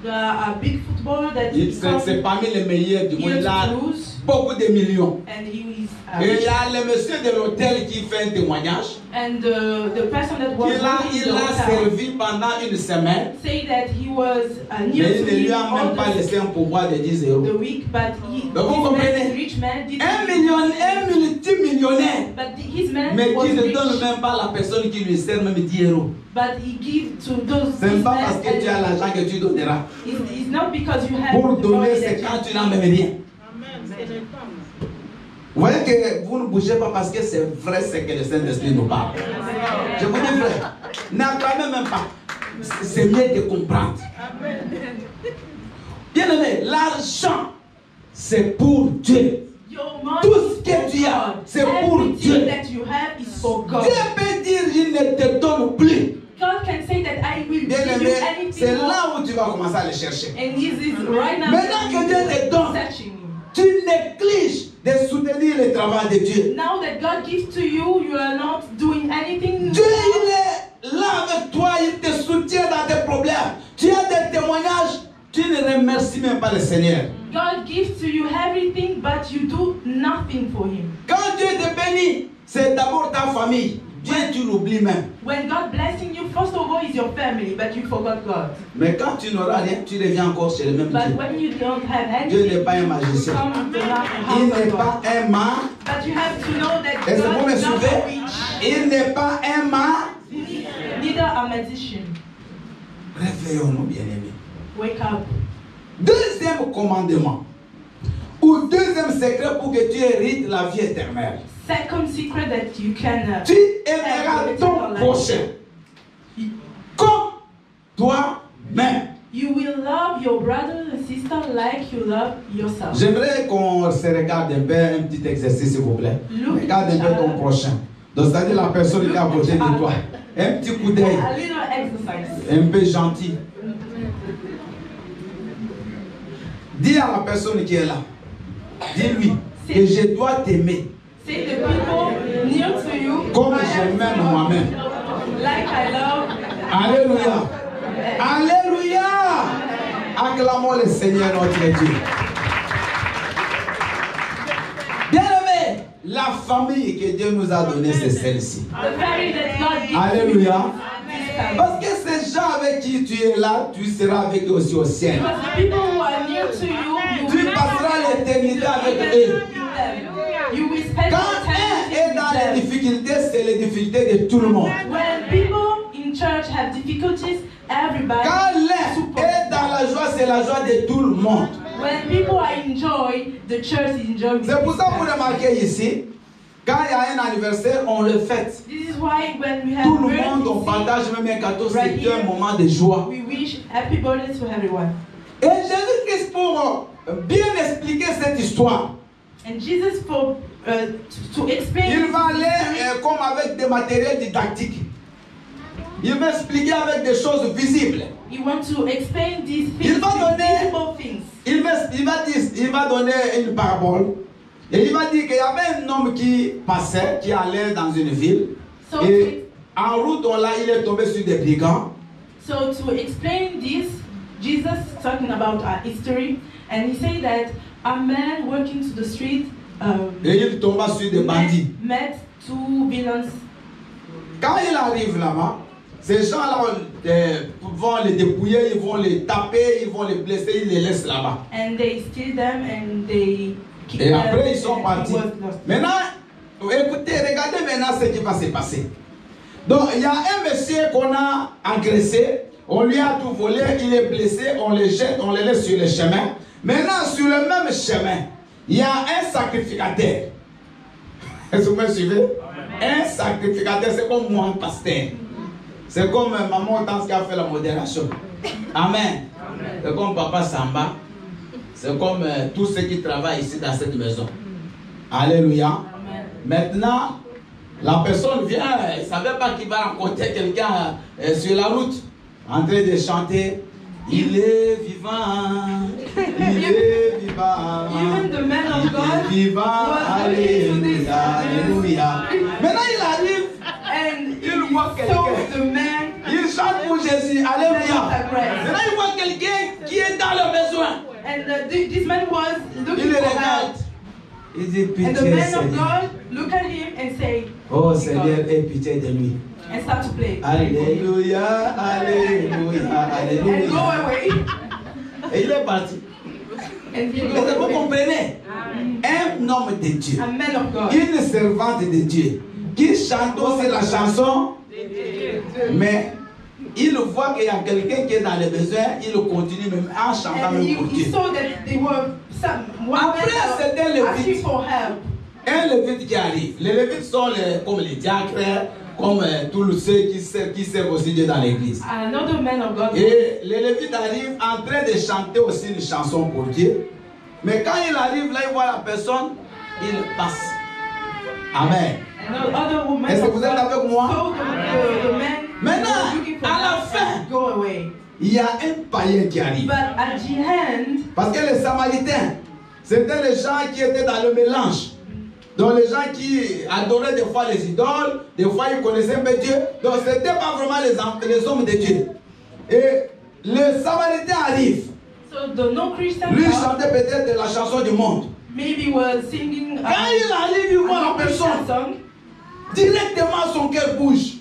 Speaker 3: There are a big footballer that
Speaker 1: C'est parmi les meilleurs du monde.
Speaker 3: here
Speaker 1: Il a
Speaker 3: to Toulouse,
Speaker 1: beaucoup de millions.
Speaker 3: and he is
Speaker 1: Et il y a le monsieur de l'hôtel qui fait un témoignage.
Speaker 3: and the person that was working in
Speaker 1: Il
Speaker 3: the
Speaker 1: a
Speaker 3: hotel
Speaker 1: servi pendant une semaine.
Speaker 3: say that he was
Speaker 1: Mais
Speaker 3: near
Speaker 1: il
Speaker 3: to
Speaker 1: ne lui
Speaker 3: him
Speaker 1: a même
Speaker 3: all
Speaker 1: pas laissé un pourboire de 10 euros.
Speaker 3: the week, but he,
Speaker 1: Donc vous
Speaker 3: his
Speaker 1: comprenez?
Speaker 3: man, rich man, did
Speaker 1: Un multimillionnaire.
Speaker 3: but his man
Speaker 1: Mais
Speaker 3: was
Speaker 1: qui ne
Speaker 3: rich,
Speaker 1: donne même pas à la personne qui lui sert même 10 euros.
Speaker 3: but he give to those.
Speaker 1: Ce n'est
Speaker 3: his
Speaker 1: pas
Speaker 3: man,
Speaker 1: parce que tu as
Speaker 3: and
Speaker 1: l'argent que tu donneras.
Speaker 3: it's not because you have
Speaker 1: Pour
Speaker 3: the
Speaker 1: donner,
Speaker 3: money
Speaker 1: c'est
Speaker 3: that
Speaker 1: quand
Speaker 3: you
Speaker 1: tu n'as même rien. Vous voyez que vous ne bougez pas parce que c'est vrai ce que le Saint-Esprit nous parle. Je vous dis vrai. N'acclamez même pas. C'est mieux de comprendre. Bien aimé, l'argent, c'est pour Dieu.
Speaker 3: Your money
Speaker 1: Tout ce
Speaker 3: is
Speaker 1: que
Speaker 3: for
Speaker 1: tu as,
Speaker 3: God.
Speaker 1: c'est pour
Speaker 3: Everything
Speaker 1: Dieu.
Speaker 3: that you have is for God.
Speaker 1: Dieu peut dire, il ne te donne plus.
Speaker 3: God can say that I will
Speaker 1: Bien
Speaker 3: give you
Speaker 1: aimé,
Speaker 3: anything
Speaker 1: c'est
Speaker 3: more.
Speaker 1: là où tu vas commencer à le chercher.
Speaker 3: And this is right now
Speaker 1: Maintenant que Dieu te donne,
Speaker 3: searching you.
Speaker 1: tu négliges de soutenir le travail de Dieu.
Speaker 3: Now that God gives to you, you are not doing anything.
Speaker 1: Dieu, il est là avec toi, il te soutient dans tes problèmes. Tu as des témoignages, tu ne remercies même pas le Seigneur.
Speaker 3: God gives to you everything, but you do nothing for Him.
Speaker 1: Quand Dieu te bénit, c'est d'abord ta famille. Dieu, tu l'oublies même.
Speaker 3: When God blessing you, first of all is your family, but you forgot God.
Speaker 1: Mais quand tu n'auras rien, tu reviens encore chez le même
Speaker 3: But
Speaker 1: Dieu.
Speaker 3: when you don't have
Speaker 1: Dieu
Speaker 3: anything,
Speaker 1: n'est pas un
Speaker 3: you
Speaker 1: magicien.
Speaker 3: come to the
Speaker 1: Il
Speaker 3: house
Speaker 1: n'est
Speaker 3: of
Speaker 1: pas
Speaker 3: God.
Speaker 1: un mât.
Speaker 3: But you have to know that
Speaker 1: Est-ce que vous
Speaker 3: God
Speaker 1: me
Speaker 3: is not
Speaker 1: suivez?
Speaker 3: a witch,
Speaker 1: Il n'est pas un mât.
Speaker 3: neither a magician.
Speaker 1: Réveillons-nous, bien-aimés.
Speaker 3: Wake up.
Speaker 1: Deuxième commandement, ou deuxième secret pour que tu hérites la vie éternelle.
Speaker 3: Second secret that you can
Speaker 1: Tu aimeras ton prochain comme toi-même.
Speaker 3: You will love your brother and sister like you love yourself.
Speaker 1: J'aimerais qu'on se regarde un peu, un petit exercice s'il vous plaît.
Speaker 3: Look
Speaker 1: Regarde un peu ton prochain. Donc c'est-à-dire la personne qui est à côté de toi. Un petit coup d'œil,
Speaker 3: A little exercise.
Speaker 1: un peu gentil. Dis à la personne qui est là, dis-lui que je dois t'aimer
Speaker 3: Say the people near to you
Speaker 1: comme je m'aime moi-même.
Speaker 3: like I love.
Speaker 1: Alléluia. Alléluia. Acclamons le Seigneur notre Dieu. Bien-aimé, la famille que Dieu nous a donnée, c'est celle-ci.
Speaker 3: The family that God gives
Speaker 1: Alléluia.
Speaker 3: this time.
Speaker 1: Parce que ces gens avec qui tu es là, tu seras avec eux aussi au ciel.
Speaker 3: Because the people who are near to you,
Speaker 1: Tu passeras l'éternité avec eux.
Speaker 3: You will spend
Speaker 1: Quand
Speaker 3: your
Speaker 1: un
Speaker 3: time
Speaker 1: est dans les
Speaker 3: with them.
Speaker 1: difficultés, c'est les difficultés de tout le monde.
Speaker 3: When people in church have difficulties, everybody
Speaker 1: Quand l'un
Speaker 3: support.
Speaker 1: est dans la joie, c'est la joie de tout le monde.
Speaker 3: When people are enjoy, the church is enjoying.
Speaker 1: C'est pour ça que vous remarquez ici, quand il y a un anniversaire, on le fête.
Speaker 3: This is why when we have
Speaker 1: Tout le monde, on
Speaker 3: birthday,
Speaker 1: partage même un gâteau,
Speaker 3: Right
Speaker 1: c'est un
Speaker 3: here.
Speaker 1: moment de joie.
Speaker 3: we wish happy birthday to everyone.
Speaker 1: Et Jésus-Christ, pour bien expliquer cette histoire,
Speaker 3: And Jesus, for to explain,
Speaker 1: il va
Speaker 3: this
Speaker 1: aller
Speaker 3: history,
Speaker 1: comme avec des matériels didactiques. Il va expliquer avec des choses visibles.
Speaker 3: he wants to explain these
Speaker 1: Il
Speaker 3: things,
Speaker 1: va donner-
Speaker 3: visible things.
Speaker 1: Il va donner une parabole. Et il va dire qu'il y avait un homme qui passait, qui allait dans une ville.
Speaker 3: So,
Speaker 1: Et en route, il est tombé sur des brigands.
Speaker 3: so to explain this, Jesus talking about our history, and he said that a man walking to the street
Speaker 1: Et il tomba sur des bandits.
Speaker 3: met two villains.
Speaker 1: Quand il arrive là-bas, ces gens-là vont les dépouiller, ils vont les taper, ils vont les blesser, ils les laissent là-bas.
Speaker 3: And they steal them and they kill
Speaker 1: Et
Speaker 3: them.
Speaker 1: après, ils sont
Speaker 3: and he
Speaker 1: partis.
Speaker 3: was lost.
Speaker 1: Maintenant, écoutez, regardez maintenant ce qui va se passer. Donc, il y a un monsieur qu'on a agressé, on lui a tout volé, il est blessé, on les jette, on les laisse sur le chemin. Maintenant, sur le même chemin, il y a un sacrificateur. Est-ce que vous me suivez? Un sacrificateur, c'est comme moi, un pasteur. C'est comme maman Tans qui a fait la modération. Amen. C'est comme papa Samba. C'est comme tous ceux qui travaillent ici dans cette maison. Alléluia.
Speaker 3: Amen.
Speaker 1: Maintenant, la personne vient, elle ne savait pas qu'il va rencontrer quelqu'un sur la route, en train de chanter. Il est vivant, il est vivant,
Speaker 3: Even the man of
Speaker 1: il
Speaker 3: God
Speaker 1: est vivant,
Speaker 3: was listening to this.
Speaker 1: alléluia, alléluia. Maintenant il arrive,
Speaker 3: And
Speaker 1: il
Speaker 3: he
Speaker 1: voit
Speaker 3: saw
Speaker 1: quelqu'un,
Speaker 3: the man.
Speaker 1: il chante pour Jésus, alléluia. Maintenant il voit quelqu'un qui est dans le besoin,
Speaker 3: And this man was
Speaker 1: il
Speaker 3: looking
Speaker 1: le
Speaker 3: for
Speaker 1: regarde,
Speaker 3: help.
Speaker 1: il dit
Speaker 3: And the
Speaker 1: pitié
Speaker 3: man of
Speaker 1: Seigneur,
Speaker 3: God look at him and say,
Speaker 1: oh Seigneur, aie pitié de lui.
Speaker 3: and start to play.
Speaker 1: Alléluia, alléluia,
Speaker 3: And go
Speaker 1: alléluia.
Speaker 3: away.
Speaker 1: Et il est parti.
Speaker 3: And he
Speaker 1: Mais
Speaker 3: goes
Speaker 1: vous
Speaker 3: away.
Speaker 1: comprenez? Un homme de Dieu,
Speaker 3: A man of God.
Speaker 1: une servante de Dieu, qui chante aussi la chanson, mais il voit qu'il y a quelqu'un qui est dans les besoins, il continue même en chantant
Speaker 3: And
Speaker 1: même pour
Speaker 3: he
Speaker 1: Dieu.
Speaker 3: saw that they were one
Speaker 1: Après, c'était
Speaker 3: man
Speaker 1: le
Speaker 3: asking
Speaker 1: vide.
Speaker 3: for help.
Speaker 1: Un lévite qui arrive. Les lévites sont comme les diacres, comme tous ceux qui servent aussi Dieu dans l'église.
Speaker 3: Another man of God.
Speaker 1: Et les lévites arrivent en train de chanter aussi une chanson pour Dieu. Mais quand il arrive là, il voit la personne, il passe. Amen.
Speaker 3: Another woman
Speaker 1: Est-ce que
Speaker 3: of
Speaker 1: vous êtes
Speaker 3: God
Speaker 1: avec moi?
Speaker 3: saw the man
Speaker 1: Maintenant,
Speaker 3: was looking for
Speaker 1: à la
Speaker 3: help
Speaker 1: fin,
Speaker 3: and go away.
Speaker 1: il y a un païen qui arrive.
Speaker 3: But at the end,
Speaker 1: Parce que les Samaritains, c'était les gens qui étaient dans le mélange. Donc les gens qui adoraient des fois les idoles, des fois ils connaissaient un peu Dieu. Donc ce n'était pas vraiment les hommes de Dieu. Et le Samaritain arrive.
Speaker 3: so the no-Christian
Speaker 1: Lui
Speaker 3: God
Speaker 1: chantait peut-être la chanson du monde.
Speaker 3: maybe was singing
Speaker 1: Quand il arrive, il voit la
Speaker 3: no-Christian
Speaker 1: personne.
Speaker 3: song.
Speaker 1: Directement son cœur bouge.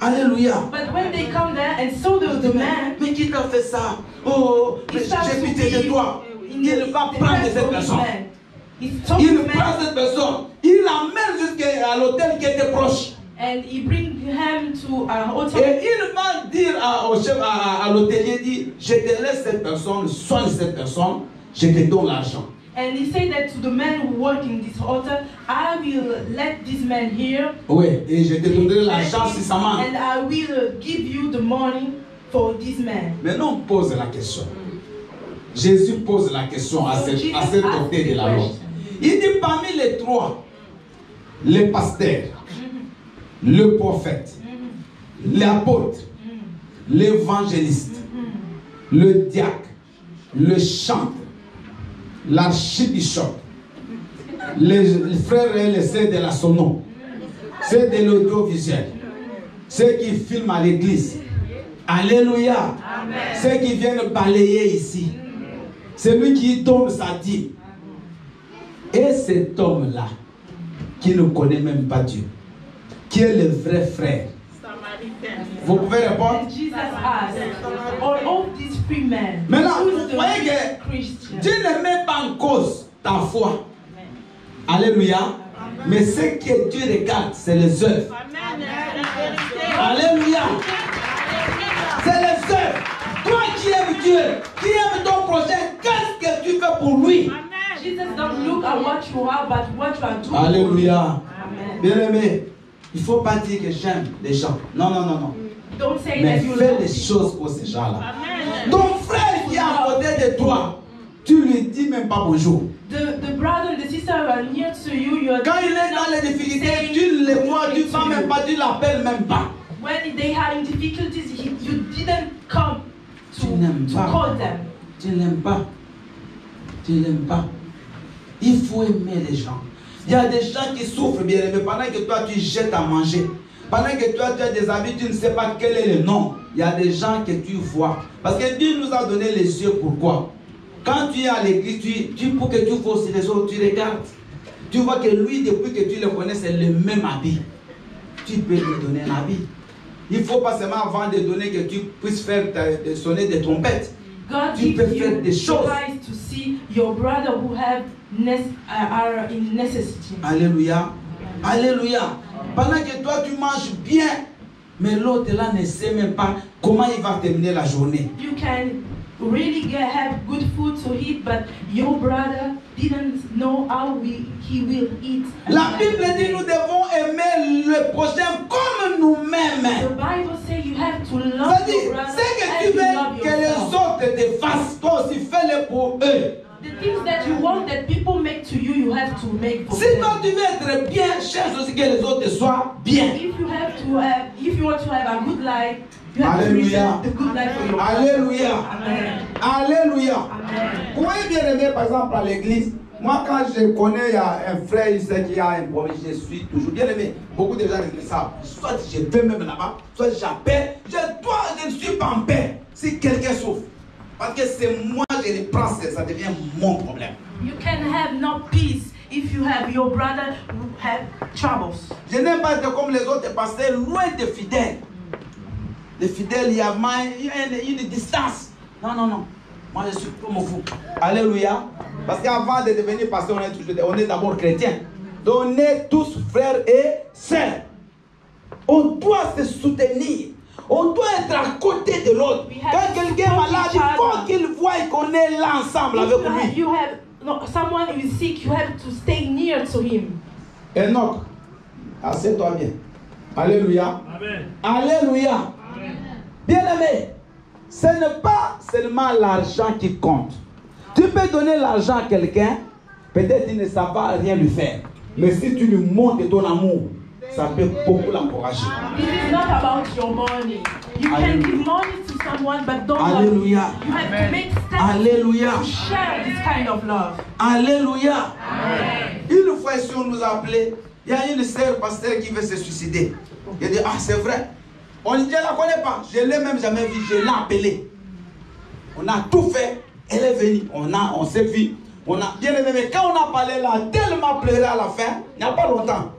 Speaker 1: Alléluia.
Speaker 3: But when they come there and saw the man,
Speaker 1: Mais qui t'a fait ça? Oh,
Speaker 3: he starts
Speaker 1: j'ai
Speaker 3: to
Speaker 1: pitié de
Speaker 3: be
Speaker 1: toi.
Speaker 3: in
Speaker 1: Il
Speaker 3: the
Speaker 1: va prendre
Speaker 3: depressed
Speaker 1: cette
Speaker 3: of this
Speaker 1: personne.
Speaker 3: man. He took
Speaker 1: Il
Speaker 3: this
Speaker 1: prend
Speaker 3: man
Speaker 1: cette personne. Il l'amène jusqu'à l'hôtel qui était proche.
Speaker 3: and he bring him to a
Speaker 1: Et
Speaker 3: hotel.
Speaker 1: il va dire au chef, à l'hôtelier, dit, je te laisse cette personne, soigne cette personne, je te donne l'argent.
Speaker 3: And he said that to the man who work in this hotel, I will let this man here
Speaker 1: Oui, et je te donnerai l'argent si ça marche.
Speaker 3: and I will give you the money for this man.
Speaker 1: Maintenant, on pose la question. Jésus pose la question à
Speaker 3: So Jesus
Speaker 1: cet
Speaker 3: asked
Speaker 1: côté de
Speaker 3: the
Speaker 1: la loi.
Speaker 3: question.
Speaker 1: Il dit parmi les trois, les pasteurs, le prophète, l'apôtre, l'évangéliste, le diacre, le chantre, l'archibishop, les frères et les sœurs de la sono, ceux de l'audiovisuel, ceux qui filment à l'église. Alléluia. Ceux qui viennent balayer ici. Celui qui donne sa dîme. Et cet homme-là, qui ne connaît même pas Dieu, qui est le vrai frère. Vous pouvez répondre?
Speaker 3: And Jesus asked, all of these free men,
Speaker 1: Maintenant,
Speaker 3: who's
Speaker 1: vous
Speaker 3: the
Speaker 1: voyez
Speaker 3: real
Speaker 1: que
Speaker 3: Christian?
Speaker 1: Dieu ne met pas en cause ta foi. Alléluia. Mais ce que Dieu regarde, c'est les œuvres. Alléluia. C'est les œuvres. Toi qui aimes Dieu, qui aimes ton prochain, qu'est-ce que tu fais pour lui?
Speaker 3: Jesus don't look at what you are, but what you are doing.
Speaker 1: Alléluia.
Speaker 3: Amen.
Speaker 1: Bien-aimé, il ne faut pas dire que j'aime les gens. Non, non, non, non.
Speaker 3: Don't say
Speaker 1: Mais
Speaker 3: that you
Speaker 1: fais
Speaker 3: love
Speaker 1: les
Speaker 3: people.
Speaker 1: choses pour ces gens-là. Ton frère qui est à côté de toi, tu lui dis même pas bonjour.
Speaker 3: The brother and the sister who are near to you, you are
Speaker 1: Quand il est dans les difficultés, tu le vois, tu ne vas même pas, tu l'appelles même pas.
Speaker 3: when they had in difficulties, you didn't come
Speaker 1: Tu n'aimes
Speaker 3: to
Speaker 1: pas.
Speaker 3: call them.
Speaker 1: Tu n'aimes pas. Tu n'aimes pas. Il faut aimer les gens. Il y a des gens qui souffrent bien, mais pendant que toi tu jettes à manger, pendant que toi tu as des habits, tu ne sais pas quel est le nom. Il y a des gens que tu vois. Parce que Dieu nous a donné les yeux. Pourquoi? Quand tu es à l'église, pour que tu vois aussi les autres, tu regardes. Tu vois que lui, depuis que tu le connais, c'est le même habit. Tu peux lui donner un habit. Il ne faut pas seulement avant de donner que tu puisses faire de sonner des trompettes.
Speaker 3: God
Speaker 1: Tu peux
Speaker 3: gives
Speaker 1: faire
Speaker 3: you
Speaker 1: des choses.
Speaker 3: eyes to see your brother who are in necessity.
Speaker 1: Alléluia. Alléluia. Pendant que toi tu manges bien, mais l'autre là ne sait même pas comment il va terminer la journée.
Speaker 3: You can really have good food to eat, but your brother didn't know how he will eat.
Speaker 1: La Bible dit nous devons aimer le prochain comme nous-mêmes.
Speaker 3: The Bible says you have to love
Speaker 1: C'est-à-dire,
Speaker 3: your brother
Speaker 1: c'est que
Speaker 3: as
Speaker 1: tu
Speaker 3: you
Speaker 1: veux
Speaker 3: love
Speaker 1: que les
Speaker 3: yourself.
Speaker 1: autres te fassent, toi aussi fais-le pour eux.
Speaker 3: The things that you want that people make to you, you have to make for
Speaker 1: Si
Speaker 3: them.
Speaker 1: toi tu veux être bien, cherche aussi que les autres soient bien.
Speaker 3: If you want to have a good life, you have to
Speaker 1: Alléluia.
Speaker 3: present the good life for your brother.
Speaker 1: Alléluia.
Speaker 3: Amen.
Speaker 1: Alléluia.
Speaker 3: Amen.
Speaker 1: Vous voyez bien aimé, par exemple, à l'église, moi quand je connais, il y a un frère, il sait qu'il y a un problème, je suis toujours bien aimé. Beaucoup de gens le savent. Soit je vais même là-bas, soit j'appelle. Je ne suis pas en paix si quelqu'un souffre. Parce que c'est moi, je les prends, ça devient mon problème.
Speaker 3: You can have no peace if you have your brother who have troubles.
Speaker 1: Je n'aime pas être comme les autres pasteurs, loin des fidèles. Les fidèles, il y a une distance. Non, non, non. Moi, je suis comme fou. Alléluia. Parce qu'avant de devenir pasteur, on est d'abord chrétien. Donc, on est tous frères et sœurs. On doit se soutenir. On doit être à côté de l'autre. Quand quelqu'un est malade, il faut qu'il voie qu'on est là ensemble avec lui.
Speaker 3: Someone who is sick, you have to stay near to him.
Speaker 1: Enoch, assieds-toi bien. Alléluia.
Speaker 4: Amen.
Speaker 1: Alléluia.
Speaker 4: Amen.
Speaker 1: Bien-aimé, ce n'est pas seulement l'argent qui compte. Tu peux donner l'argent à quelqu'un, peut-être il ne saura rien lui faire. Mais si tu lui montres ton amour, ça peut beaucoup l'encourager.
Speaker 3: This is not about your money. You can give money to someone, but don't
Speaker 1: Alléluia.
Speaker 3: You have to make steps
Speaker 1: Alléluia.
Speaker 3: to share this kind of love.
Speaker 1: Alléluia.
Speaker 3: Amen.
Speaker 1: Une fois ici, on nous a appelé. Il y a une sœur pasteur qui veut se suicider. Il a dit, ah c'est vrai. On ne la connaît pas. Je ne l'ai même jamais vue. Je l'ai appelée. On a tout fait. Elle est venue. On s'est vu. Bien aimé, mais quand on a parlé là, tellement pleuré à la fin, il n'y a pas longtemps.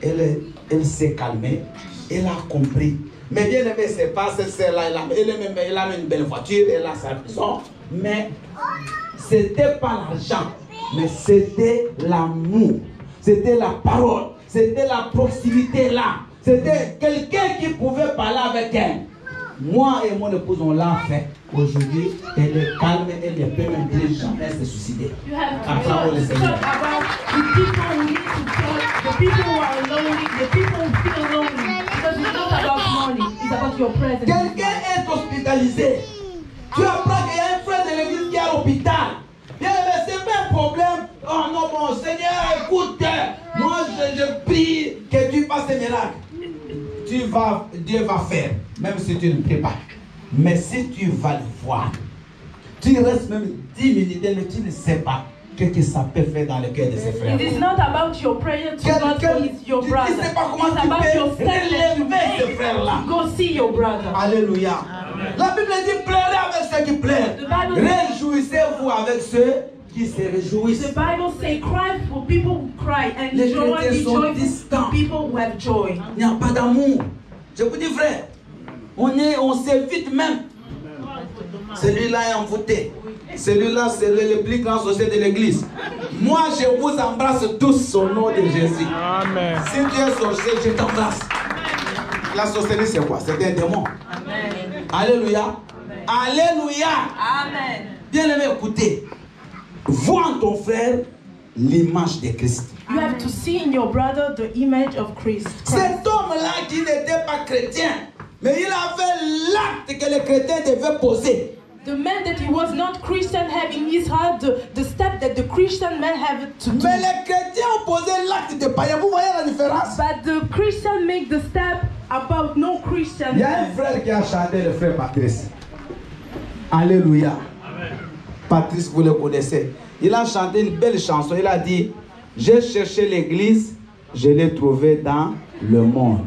Speaker 1: Elle s'est calmée. Elle a compris. Mais bien aimé, c'est pas cette sœur-là. Elle a une belle voiture. Elle a sa maison. Mais c'était pas l'argent. Mais c'était l'amour. C'était la parole. C'était la proximité là. C'était quelqu'un qui pouvait parler avec elle. Moi et mon épouse, on l'a fait. Aujourd'hui, elle est calme, elle ne peut même plus jamais se suicider.
Speaker 3: You have to talk about the people who need to talk, the people who are lonely, the people who feel lonely. Because it's not about money, it's about your presence.
Speaker 1: Quelqu'un est hospitalisé. Tu apprends qu'il y a un frère de l'église qui est à l'hôpital. Bien, mais c'est pas un problème. Oh non, mon Seigneur, écoute, moi je prie que tu fasses des miracles. Dieu va faire, même si tu ne pries pas. Mais si tu vas le voir, tu restes même 10 minutes, mais tu ne sais pas ce que ça peut faire dans le cœur de ces frères.
Speaker 3: It is not about your prayer to God who is your brother.
Speaker 1: Tu ne sais pas comment
Speaker 3: It's
Speaker 1: tu
Speaker 3: about your
Speaker 1: peux
Speaker 3: step that you
Speaker 1: relever ce
Speaker 3: make
Speaker 1: frère-là.
Speaker 3: to go see your brother.
Speaker 1: Alléluia. La Bible dit pleurez avec ceux qui pleurent. Réjouissez-vous avec ceux qui se réjouissent.
Speaker 3: The Bible says cry for people who cry and
Speaker 1: Les
Speaker 3: joy
Speaker 1: chrétiens
Speaker 3: be
Speaker 1: sont
Speaker 3: joyful
Speaker 1: distants.
Speaker 3: for people who have joy.
Speaker 1: Il n'y a pas d'amour. Je vous dis frère, on s'évite même. Celui-là est envoûté. Celui-là, c'est le plus grand sorcier de l'église. Moi, je vous embrasse tous au nom de Jésus.
Speaker 4: Amen.
Speaker 1: Si tu es sorcier, je t'embrasse. La sorcellerie, c'est quoi? C'est un démon.
Speaker 3: Amen.
Speaker 1: Alléluia. Alléluia.
Speaker 3: Amen.
Speaker 1: Bien aimé, écoutez. Vois en ton frère l'image de Christ.
Speaker 3: You have to see in your brother the image of Christ.
Speaker 1: Cet homme-là qui n'était pas chrétien, mais il avait l'acte que les chrétiens devaient poser.
Speaker 3: The man that he was not Christian had in his heart the step that the Christian man have to do.
Speaker 1: Mais les chrétiens ont posé l'acte de païen. Vous voyez la différence?
Speaker 3: But the Christian make the step about no Christian.
Speaker 1: Il y a un frère qui a chanté, le frère Patrice. Alléluia.
Speaker 4: Amen.
Speaker 1: Patrice, vous le connaissez. Il a chanté une belle chanson. Il a dit, j'ai cherché l'église, je l'ai trouvé dans le monde.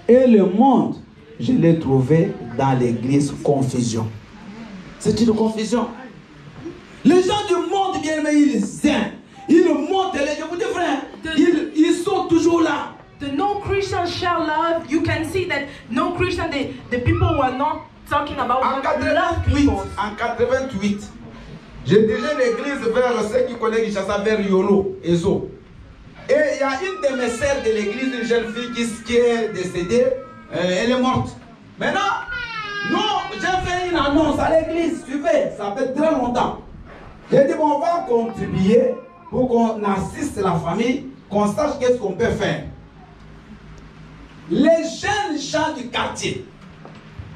Speaker 1: Et le monde, je l'ai trouvé dans l'église confusion. C'est une confusion. Les gens du monde, bien aimés, ils aiment. Ils montent les gens. Vous dites, frère, ils sont toujours là.
Speaker 3: The no Christian share love. You can see that no Christian, the people who are not talking about
Speaker 1: En
Speaker 3: love
Speaker 1: 88,
Speaker 3: people.
Speaker 1: en 88, j'ai dirigé l'église vers ceux qui connaissent Kinshasa, vers Yolo, Ezo. Et il y a une de mes sœurs de l'église, une jeune fille qui est décédée, elle est morte. Maintenant, non, j'ai fait une annonce à l'église, suivez, ça fait très longtemps. J'ai dit, bon, on va contribuer pour qu'on assiste la famille, qu'on sache qu'est-ce qu'on peut faire. Les jeunes gens du quartier,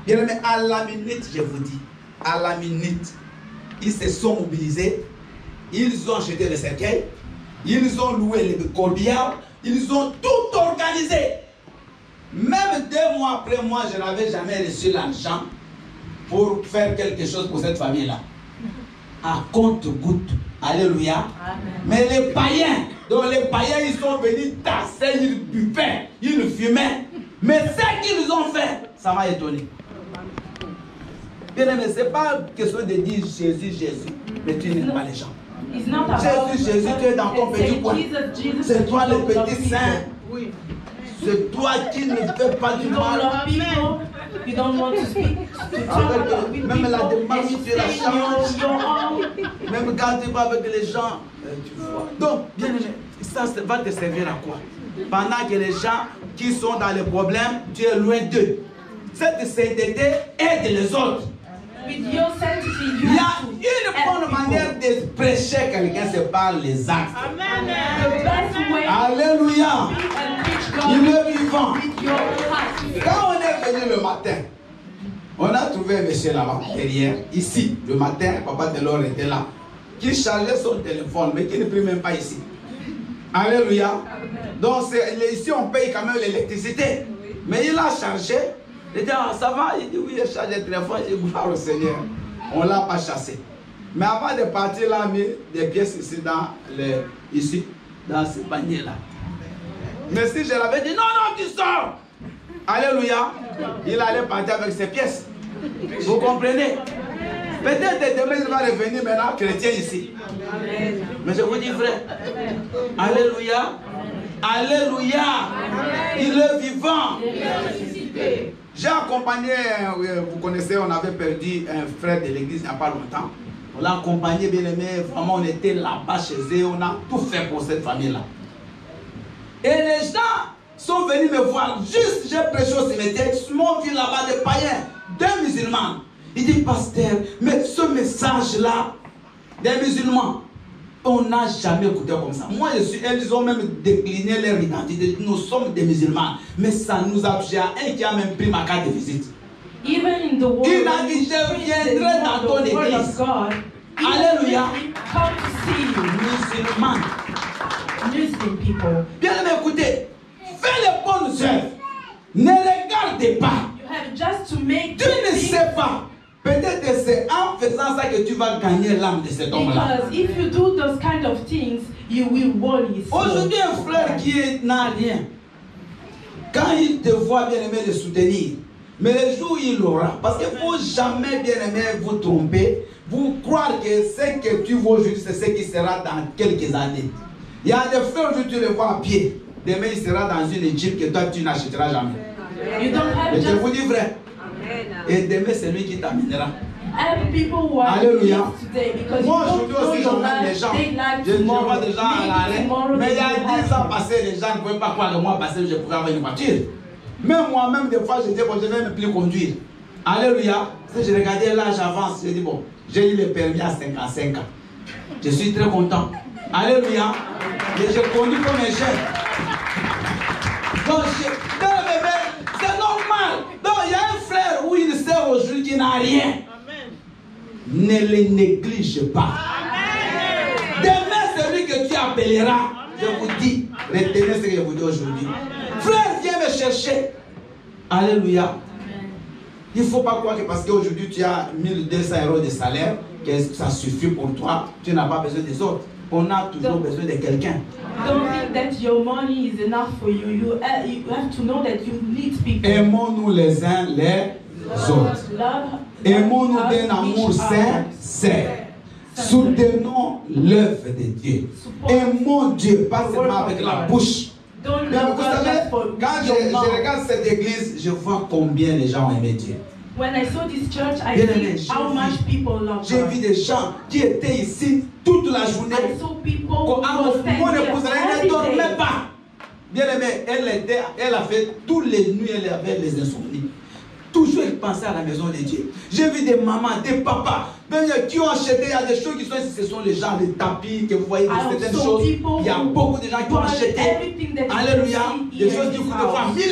Speaker 1: bien aimé, à la minute, je vous dis, à la minute, ils se sont mobilisés, ils ont jeté le cercueil, ils ont loué les corbillards, ils ont tout organisé. Même 2 mois après moi, je n'avais jamais reçu l'argent pour faire quelque chose pour cette famille-là. À compte-goutte. Alléluia. Amen. Mais les païens, donc les païens, ils sont venus tasser, ils buvaient, ils fumaient. Mais ce qu'ils ont fait, ça m'a étonné. Bien aimé, ce n'est pas question de dire Jésus, Jésus, mais tu n'aimes pas les gens. Jésus, Jésus, tu es dans ton petit coin. C'est toi le petit saint. C'est toi qui ne fais pas du mal. Même la démarche, tu la changes. Même quand tu vas avec les gens, tu vois. Donc, bien aimé, ça va te servir à quoi? Pendant que les gens qui sont dans les problèmes, tu es loin d'eux. Cette sainteté aide les autres. Il y a une bonne manière de prêcher quelqu'un, c'est par les actes. Amen. Alléluia. Il est vivant. Quand on est venu le matin, on a trouvé un monsieur là-bas, derrière, ici, le matin, papa Delors était là, qui chargeait son téléphone, mais qui ne prie même pas ici. Alléluia. Donc ici, on paye quand même l'électricité. Mais il a chargé. Il dit, ah, ça va? Il dit, oui, il charge le téléphone. Il dit, gloire au Seigneur. On ne l'a pas chassé. Mais avant de partir, il a mis des pièces ici, ici dans ce panier-là. Mais si je l'avais dit, non, non, tu sors. Alléluia. Il allait partir avec ses pièces. Vous comprenez? Peut-être demain, il va revenir maintenant chrétien ici. Mais je vous dis vrai. Alléluia. Alléluia. Il est vivant. J'ai accompagné, vous connaissez, on avait perdu un frère de l'église il n'y a pas longtemps. On l'a accompagné, bien aimé. Vraiment, on était là-bas chez eux. On a tout fait pour cette famille-là. Et les gens sont venus me voir. Juste, j'ai prêché au cimetière. Ils m'ont vu là-bas des païens, 2 musulmans. Il dit, pasteur, mais ce message-là, des musulmans, on n'a jamais écouté comme ça. Moi, elles ont même décliné leur identité. Nous sommes des musulmans. Mais ça nous a... J'ai un qui a même pris ma carte de visite. Il a dit, je viendrai dans ton église. Alléluia. Musulmans. Bien aimé, écoutez. Fais les bonnes œuvres. Ne regardez pas. Tu ne sais pas. Peut-être c'est en faisant ça que tu vas gagner l'âme de cet homme-là. Aujourd'hui, un frère qui n'a rien, quand il te voit, bien aimé, le soutenir. Mais le jour où il l'aura, parce qu'il ne faut jamais, bien aimé, vous tromper, vous croire que ce que tu vois aujourd'hui, c'est ce qui sera dans quelques années. Il y a des frères aujourd'hui, tu les vois à pied. Demain, il sera dans une Jeep que toi, tu n'achèteras jamais. Et je vous dis vrai. Et demain, c'est lui qui t'amènera. Alléluia. Moi, aujourd'hui aussi, j'emmène les gens. Je vois des gens à l'arrêt. Mais il y a 10 ans passés, les gens ne pouvaient pas croire que moi, parce que je pouvais avoir une voiture. Même moi-même, des fois, je dis, bon, je ne vais même plus conduire. Alléluia. Si je regardais là, j'avance. Je dis, bon, j'ai eu le permis à 55 ans. Je suis très content. Alléluia. Et je conduis comme un jeune. Donc, c'est normal. Donc, il y a un frère ou une sœur aujourd'hui qui n'a rien. Amen. Ne les néglige pas. Amen. Demain, celui que tu appelleras, je vous dis, retenez ce que je vous dis aujourd'hui. Frère, viens me chercher. Alléluia. Amen. Il ne faut pas croire que parce qu'aujourd'hui tu as 1200 € de salaire, que ça suffit pour toi, tu n'as pas besoin des autres. On a toujours besoin de quelqu'un.
Speaker 3: Don't think that your money is enough for you. You have to know that you need people.
Speaker 1: Aimons-nous les uns les autres. Aimons-nous d'un amour sincère. Soutenons l'œuvre de Dieu. Aimons Dieu, pas seulement avec la bouche. Mais vous savez, quand je regarde cette église, je vois combien les gens ont aimé Dieu.
Speaker 3: When I saw this church, I see how much people love God.
Speaker 1: J'ai vu des gens qui étaient ici toute la journée.
Speaker 3: I saw people who
Speaker 1: mon épouse, elle ne dormait pas. Bien aimé, elle a fait toutes les nuits, elle avait les insomnies. toujours penser à la maison de Dieu. J'ai vu des mamans, des papas, qui ont acheté, il y a des choses qui sont, ce sont les gens, les tapis, que vous voyez, certaines choses. Il y a beaucoup de gens qui ont acheté, alléluia, des choses qui coûtent 1000 €,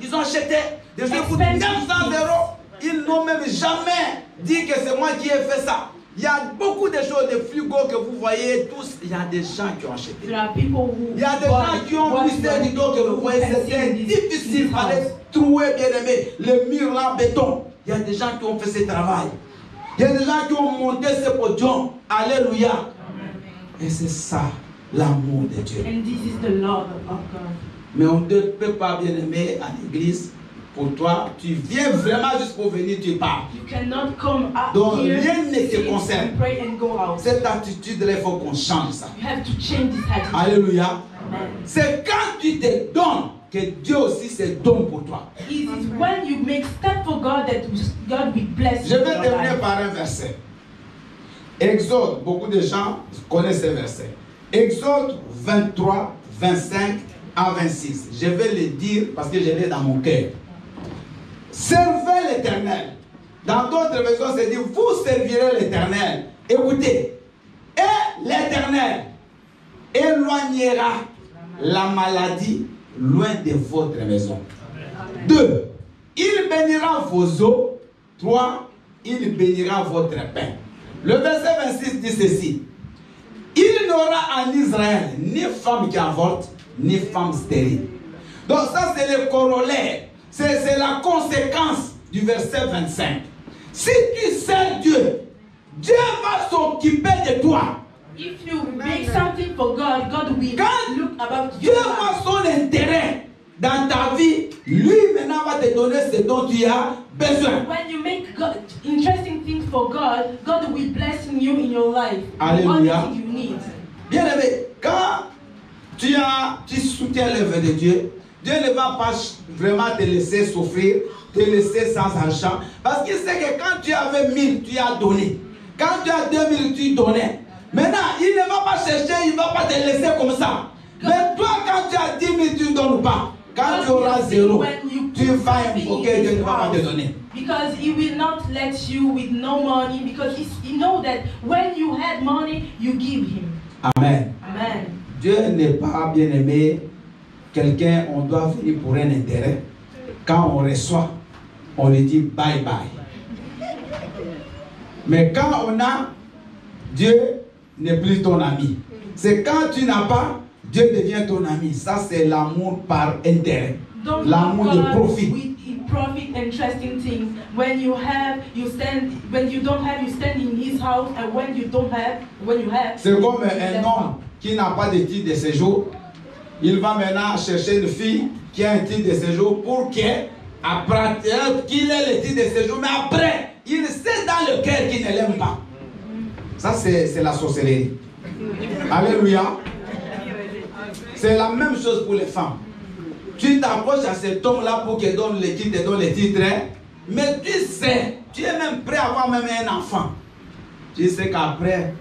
Speaker 1: ils ont acheté, des choses qui coûtent 900 €. Ils n'ont même jamais dit que c'est moi qui ai fait ça. Il y a beaucoup de choses, des frigos que vous voyez tous, il y a des gens qui ont acheté. Il y a des gens qui ont mis ces rideaux que vous voyez, c'était difficile, il fallait trouver, bien aimé, le mur là, béton. Il y a des gens qui ont fait ce travail. Il y a des gens qui ont monté ce podium. Alléluia. Et c'est ça, l'amour de Dieu. Mais on ne peut pas, bien aimé, à l'église. Pour toi, tu viens vraiment juste pour venir, tu pars. Donc rien ne te concerne. Cette attitude-là, il faut qu'on change ça. Alléluia. C'est quand tu te donnes que Dieu aussi se donne pour toi. Je vais terminer par un verset. Exode, beaucoup de gens connaissent ce verset. Exode 23, 25 à 26. Je vais le dire parce que je l'ai dans mon cœur. Servez l'Éternel. Dans d'autres versions, c'est dit, vous servirez l'Éternel. Écoutez, et l'Éternel éloignera la maladie loin de votre maison. 2. Il bénira vos eaux. 3. Il bénira votre pain. Le verset 26 dit ceci. Il n'aura en Israël ni femme qui avorte, ni femme stérile. Donc ça c'est le corollaire. C'est la conséquence du verset 25. Si tu sers Dieu, Dieu va s'occuper de toi.
Speaker 3: If you make something for God, God will look about you.
Speaker 1: Dieu voit son intérêt dans ta vie. Lui maintenant va te donner ce dont tu as besoin.
Speaker 3: When you make God, interesting things for God, God will bless you in your life.
Speaker 1: Alléluia.
Speaker 3: All you need.
Speaker 1: Bien aimé, quand tu soutiens l'œuvre de Dieu, Dieu ne va pas vraiment te laisser souffrir, te laisser sans argent. Parce qu'il sait que quand tu avais 1000, tu as donné. Quand tu as 2000, tu donnais. Maintenant, il ne va pas chercher, il ne va pas te laisser comme ça. Mais toi, quand tu as 10 000, tu ne donnes pas. Quand tu auras 0, tu vas invoquer, Dieu ne va pas te donner.
Speaker 3: Because he will not let you with no money, because he knows that when you had money, you give him.
Speaker 1: Amen.
Speaker 3: Amen.
Speaker 1: Dieu n'est pas bien aimé. Quelqu'un, on doit venir pour un intérêt. Quand on reçoit, on lui dit bye bye. Mais quand on a, Dieu n'est plus ton ami. C'est quand tu n'as pas, Dieu devient ton ami. Ça, c'est l'amour par intérêt. L'amour de profit.
Speaker 3: Profit and interesting things. When you have, you stand. When you don't have, you stand in his house. And when you don't have, when you have.
Speaker 1: C'est comme un homme qui n'a pas de titre de séjour. Il va maintenant chercher une fille qui a un titre de séjour pour qu'il ait le titre de séjour. Mais après, il sait dans le cœur qu'il ne l'aime pas. Ça, c'est la sorcellerie. Alléluia. C'est la même chose pour les femmes. Tu t'approches à cet homme-là pour qu'il donne les titres, mais tu sais, tu es même prêt à avoir même un enfant. Tu sais qu'après,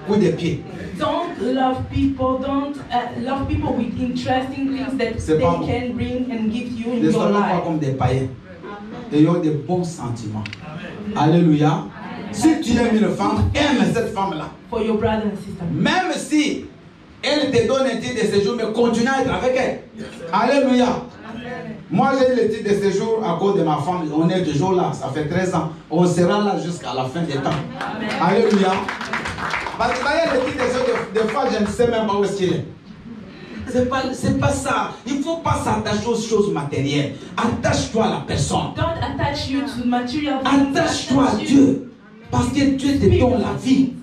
Speaker 1: coup de pied.
Speaker 3: Don't love people. Don't love people with interesting things that they can bring and give you in your life.
Speaker 1: Ne soyons pas comme des païens. Ayons des bons sentiments. Alléluia. Si tu aimes une femme, aime cette femme-là.
Speaker 3: For your brother and sister.
Speaker 1: Même si elle te donne un titre de séjour, mais continue à être avec elle. Alléluia. Moi, j'ai le titre de séjour à cause de ma femme. On est toujours là. Ça fait 13 ans. On sera là jusqu'à la fin des temps.
Speaker 3: Amen.
Speaker 1: Alléluia. Parce que le titre de séjour, des fois, je ne sais même pas où est-ce qu'il est. C'est pas ça. Il ne faut pas s'attacher aux choses matérielles. Attache-toi à la personne.
Speaker 3: Don't attach you to material things.
Speaker 1: Attache-toi à Dieu. Parce que Dieu te donne la vie.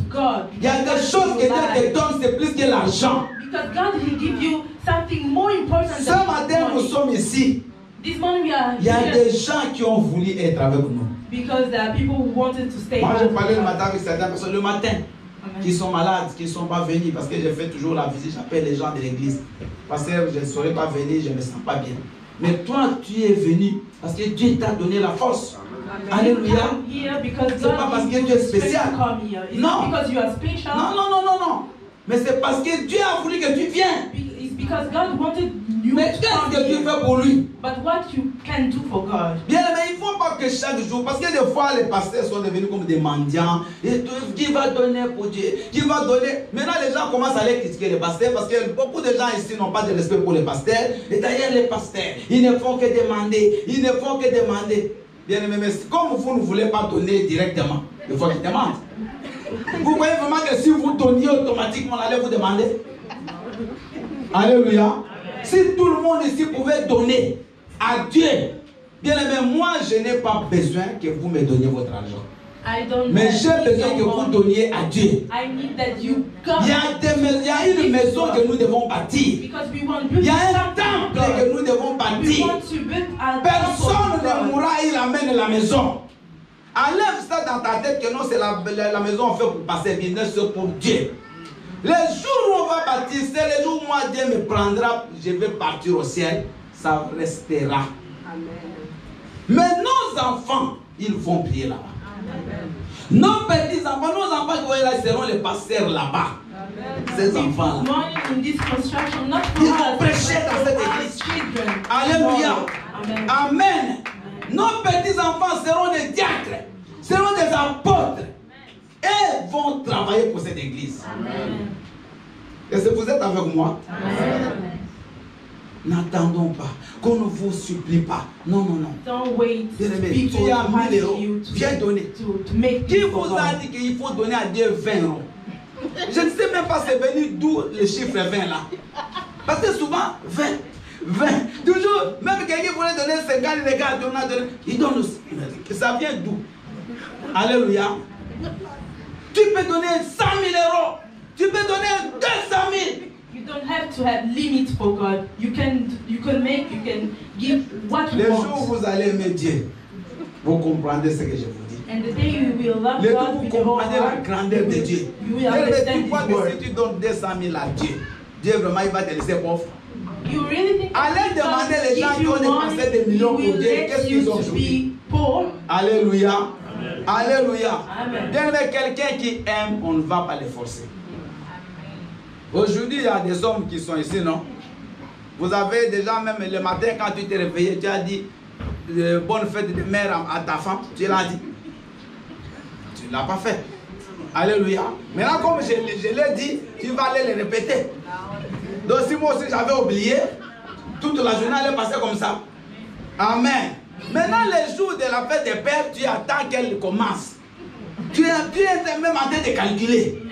Speaker 3: God.
Speaker 1: Il y a des choses que Dieu te donne, c'est plus que l'argent.
Speaker 3: Because God will give you something more important
Speaker 1: Ce
Speaker 3: than
Speaker 1: matin, nous sommes ici.
Speaker 3: This morning we are
Speaker 1: Il y a
Speaker 3: here
Speaker 1: des gens qui ont voulu être avec nous.
Speaker 3: because there are people who wanted to stay.
Speaker 1: Moi, j'ai
Speaker 3: with
Speaker 1: parlé
Speaker 3: us.
Speaker 1: le matin avec certaines personnes, le matin, qui sont malades, qui ne sont pas venus, parce que j'ai fait toujours la visite, j'appelle les gens de l'église. Parce que je ne serais pas venu, je ne me sens pas bien. Mais toi, tu es venu parce que Dieu t'a donné la force. Alléluia. C'est pas parce que tu es spécial. Non. Non. Mais c'est parce que Dieu a voulu que tu viennes.
Speaker 3: It's because God wanted
Speaker 1: Mais qu'est-ce que tu fais pour lui?
Speaker 3: But what you can do for God.
Speaker 1: Bien, mais il ne faut pas que chaque jour, parce que des fois les pasteurs sont devenus comme des mendiants. Et qui va donner pour Dieu? Qui va donner? Maintenant les gens commencent à aller critiquer les pasteurs parce que beaucoup de gens ici n'ont pas de respect pour les pasteurs. Et d'ailleurs les pasteurs, ils ne font que demander. Ils ne font que demander. Bien aimé, mais comme vous ne voulez pas donner directement, il faut qu'ils demandent. Vous voyez vraiment que si vous donniez automatiquement, on allait vous demander. Alléluia. Si tout le monde ici pouvait donner à Dieu, bien aimé, moi je n'ai pas besoin que vous me donniez votre argent. Mais j'ai besoin que vous donniez à Dieu. Il y a une maison que nous devons bâtir. Il y a un temple que nous devons bâtir. Personne ne mourra, il amène la maison. Enlève ça dans ta tête que non, c'est la maison fait pour passer bien, c'est pour Dieu. Les jours où on va bâtir, c'est les jours où moi Dieu me prendra, je vais partir au ciel, ça restera. Amen. Mais nos enfants, ils vont prier là-bas. Nos petits-enfants, nos enfants qui vont là, seront les pasteurs là-bas. Ces enfants-là. Ils vont prêcher dans cette église. Alléluia. Amen. Amen. Nos petits-enfants seront des diacres, seront des apôtres et vont travailler pour cette église. Amen. Est-ce que vous êtes avec moi? N'attendons pas, qu'on ne vous supplie pas. Non, non, non.
Speaker 3: Don't wait.
Speaker 1: Tu as 1000 euros, viens donner. Qui vous a dit qu'il faut donner à Dieu 20 euros? Je ne sais même pas c'est venu d'où le chiffre 20 là. Parce que souvent, 20. Toujours, même quelqu'un voulait donner 50, les gars donnent, ils donnent aussi. Ça vient d'où? Alléluia. Tu peux donner 100 000 euros. Tu peux donner 200 000.
Speaker 3: You don't have to have limit for God. You can give what you want.
Speaker 1: Les jours où vous allez aimer Dieu, vous comprendrez ce que je vous dis.
Speaker 3: And the day you will love
Speaker 1: Les jours
Speaker 3: God
Speaker 1: où vous
Speaker 3: with your whole
Speaker 1: comprenez la
Speaker 3: heart,
Speaker 1: grandeur de Dieu.
Speaker 3: you will understand His word.
Speaker 1: Si tu donnes 200 000 à Dieu, Dieu vraiment il va te laisser pauvre.
Speaker 3: You really think
Speaker 1: allez demander les gens qui ont dépensé des millions pour Dieu, qu'est-ce qu'ils ont aujourd'hui? Alléluia. Amen. Alléluia. Amen. Bien aimé, quelqu'un qui aime, on ne va pas les forcer. Aujourd'hui, il y a des hommes qui sont ici, non? Vous avez déjà, même le matin, quand tu t'es réveillé, tu as dit bonne fête de mère à ta femme. Tu l'as dit. Tu ne l'as pas fait. Alléluia. Maintenant, comme je l'ai dit, tu vas aller le répéter. Donc, si moi aussi j'avais oublié, toute la journée allait passer comme ça. Amen. Maintenant, les jours de la fête des pères, tu attends qu'elle commence. Tu es même en train de calculer.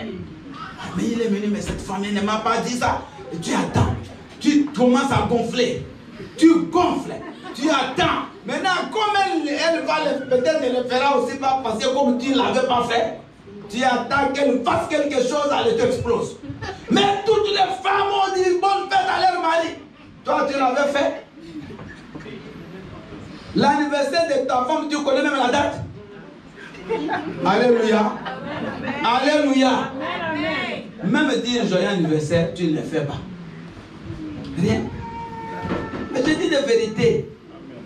Speaker 1: Mais il est venu, mais cette famille ne m'a pas dit ça. Et tu attends. Tu commences à gonfler. Tu gonfles. Tu attends. Maintenant, comme elle va peut-être le fera aussi pas parce que comme tu ne l'avais pas fait, tu attends qu'elle fasse quelque chose, elle t'explose. Mais toutes les femmes ont dit bonne fête à leur mari. Toi, tu l'avais fait. L'anniversaire de ta femme, tu connais même la date. Alléluia. Alléluia. Même dire joyeux anniversaire, tu ne le fais pas. Rien. Mais je dis la vérité.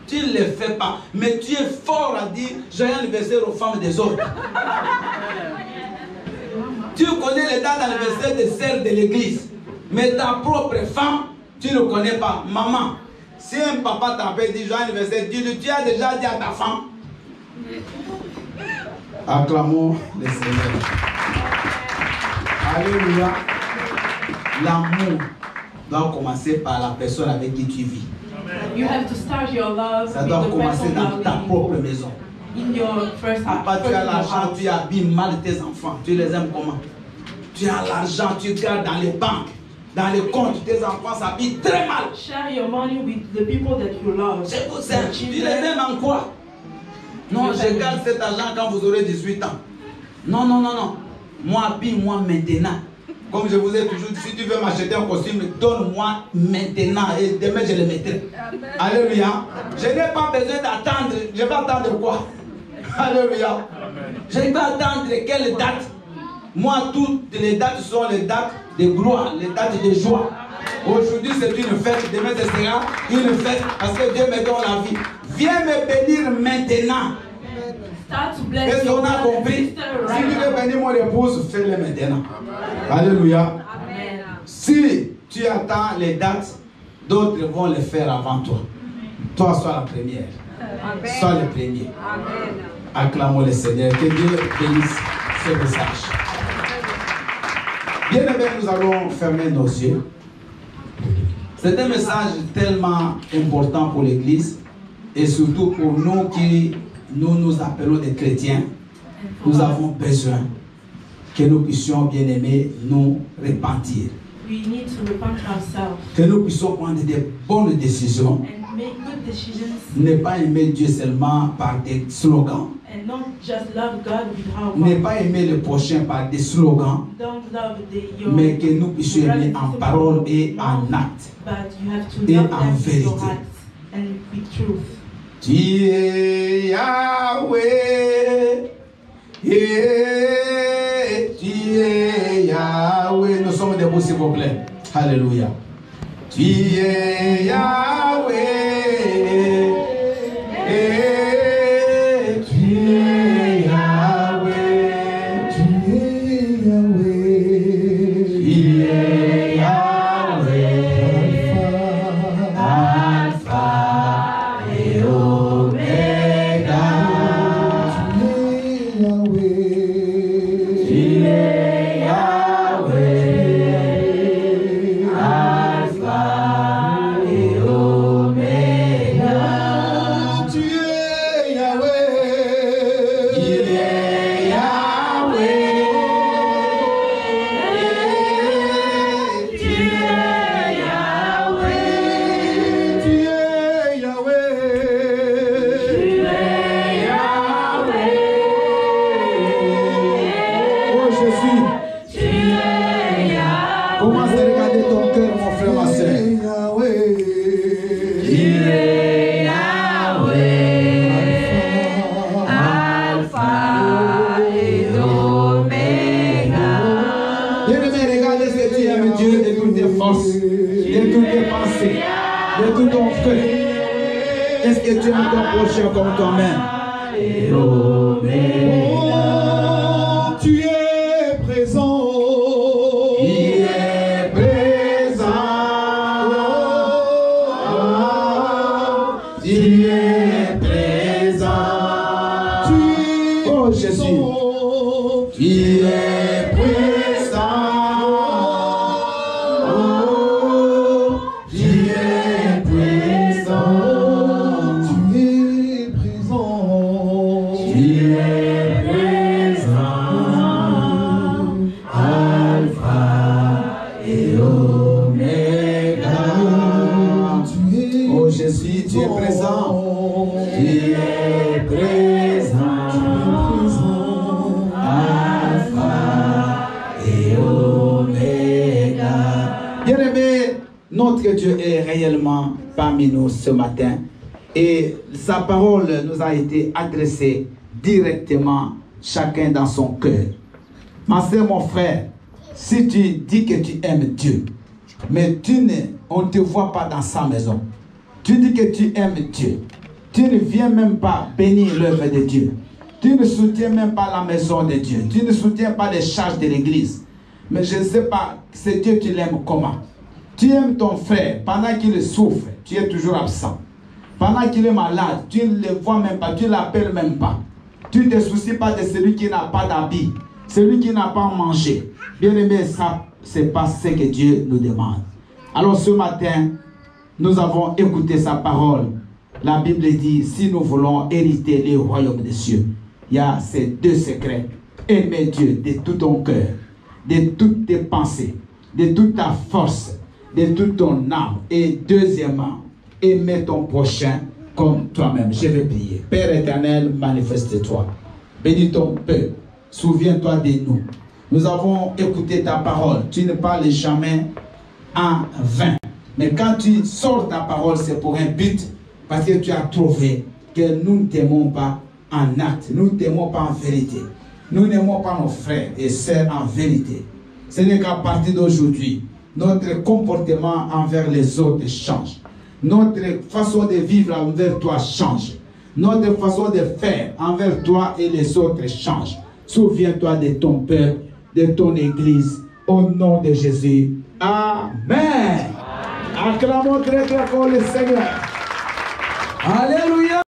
Speaker 1: Tu ne le fais pas. Mais tu es fort à dire joyeux anniversaire aux femmes des autres. Tu connais les dates d'anniversaire des sœurs de l'église. Mais ta propre femme, tu ne connais pas. Maman, si un papa t'appelle dit joyeux anniversaire, tu as déjà dit à ta femme. Acclamons le Seigneur. Alléluia. L'amour doit commencer par la personne avec qui tu vis.
Speaker 3: You have to start your love.
Speaker 1: Ça doit commencer dans ta propre maison.
Speaker 3: In your first house.
Speaker 1: Pas tu as l'argent, tu habilles mal tes enfants. Tu les aimes comment? Tu as l'argent, tu gardes dans les banques, dans les comptes, tes enfants s'habillent très mal.
Speaker 3: Share your money with the people that you love.
Speaker 1: Je vous aime. Tu les aimes en quoi? Non, je garde cet argent quand vous aurez 18 ans. Non, non, non, non. Moi, habille-moi maintenant. Comme je vous ai toujours dit, si tu veux m'acheter un costume, donne-moi maintenant et demain je le mettrai. Amen. Alléluia. Je n'ai pas besoin d'attendre. Je vais attendre quoi? Alléluia. Amen. Je vais attendre quelle date? Moi, toutes les dates sont les dates de gloire, les dates de joie. Aujourd'hui, c'est une fête. Demain, ce sera une fête parce que Dieu me donne la vie. Viens me bénir maintenant. Est-ce qu'on a compris? Si tu veux bénir mon épouse, fais-le maintenant. Alléluia. Amen. Si tu attends les dates, D'autres vont le faire avant toi. Toi, sois la première.
Speaker 5: Amen.
Speaker 1: Sois le premier.
Speaker 5: Amen.
Speaker 1: Acclamons le Seigneur. Que Dieu bénisse ce message. Bien aimés, nous allons fermer nos yeux. C'est un message tellement important pour l'Église et surtout pour nous qui nous appelons des chrétiens. Nous avons besoin que nous puissions, bien aimés, nous repentir.
Speaker 3: We need to repent ourselves
Speaker 1: Que nous puissions prendre des bonnes décisions.
Speaker 3: and make good decisions
Speaker 1: Ne pas aimer Dieu seulement par des slogans.
Speaker 3: and not just love God with our
Speaker 1: Ne
Speaker 3: mouth.
Speaker 1: pas aimer le prochain par des slogans.
Speaker 3: Don't love your
Speaker 1: Mais que nous puissions aimer en parole et en acte.
Speaker 3: but you have to
Speaker 1: Et
Speaker 3: love
Speaker 1: en
Speaker 3: them with your
Speaker 1: vérité.
Speaker 3: heart and with truth.
Speaker 1: Tu es Yahweh. Tu es Yahweh. Nous sommes debout, s'il vous plaît. Alléluia. Tu es Yahweh. Tu es Yahweh. Tu es Yahweh. Tu es Yahweh. Alpha et Omega. Tu es Yahweh. Tu es Yahweh. Alpha et Omega. Tu es Yahweh. Tu es Yahweh. Tu es Yahweh. Tu es Yahweh. Oh Jésus. Commence à regarder ton cœur, mon frère, ma soeur. Tu es Bien-aimé, regardez ce que tu aimes Dieu de toutes tes forces, de toutes tes pensées, de tout ton cœur. Est-ce que tu aimes ton prochain comme toi-même? Oh, tu es présent. Tu es présent. Tu es présent. Oh Jésus. Tu es présent. Oh, tu es présent. Tu es présent. Tu es présent. Alpha et Omega. Oh Jésus, tu es présent. Tu es présent. Alpha et Omega. Bien-aimé, notre Dieu est réellement parmi nous ce matin et sa parole nous a été adressée directement, chacun dans son cœur. Ma soeur, mon frère, si tu dis que tu aimes Dieu, mais on ne te voit pas dans sa maison, tu dis que tu aimes Dieu, tu ne viens même pas bénir l'œuvre de Dieu, tu ne soutiens même pas la maison de Dieu, tu ne soutiens pas les charges de l'église, mais je ne sais pas, c'est Dieu, tu l'aimes comment? Tu aimes ton frère, pendant qu'il souffre, tu es toujours absent. Pendant qu'il est malade, tu ne le vois même pas, tu ne l'appelles même pas. Tu ne te soucies pas de celui qui n'a pas d'habit, celui qui n'a pas mangé. Bien aimé, ça, c'est pas ce que Dieu nous demande. Alors ce matin, nous avons écouté sa parole. La Bible dit, si nous voulons hériter le royaume des cieux, il y a ces deux secrets. Aimer Dieu de tout ton cœur, de toutes tes pensées, de toute ta force, de toute ton âme. Et deuxièmement, aimer ton prochain comme toi-même. Je vais prier. Père éternel, manifeste-toi. Bénis ton peuple. Souviens-toi de nous. Nous avons écouté ta parole. Tu ne parles jamais en vain. Mais quand tu sors ta parole, c'est pour un but. Parce que tu as trouvé que nous ne t'aimons pas en acte. Nous ne t'aimons pas en vérité. Nous n'aimons pas nos frères et sœurs en vérité. Ce n'est qu'à partir d'aujourd'hui, notre comportement envers les autres change. Notre façon de vivre envers toi change. Notre façon de faire envers toi et les autres change. Souviens-toi de ton peuple, de ton église, au nom de Jésus. Amen. Acclamons très très fort le Seigneur. Alléluia.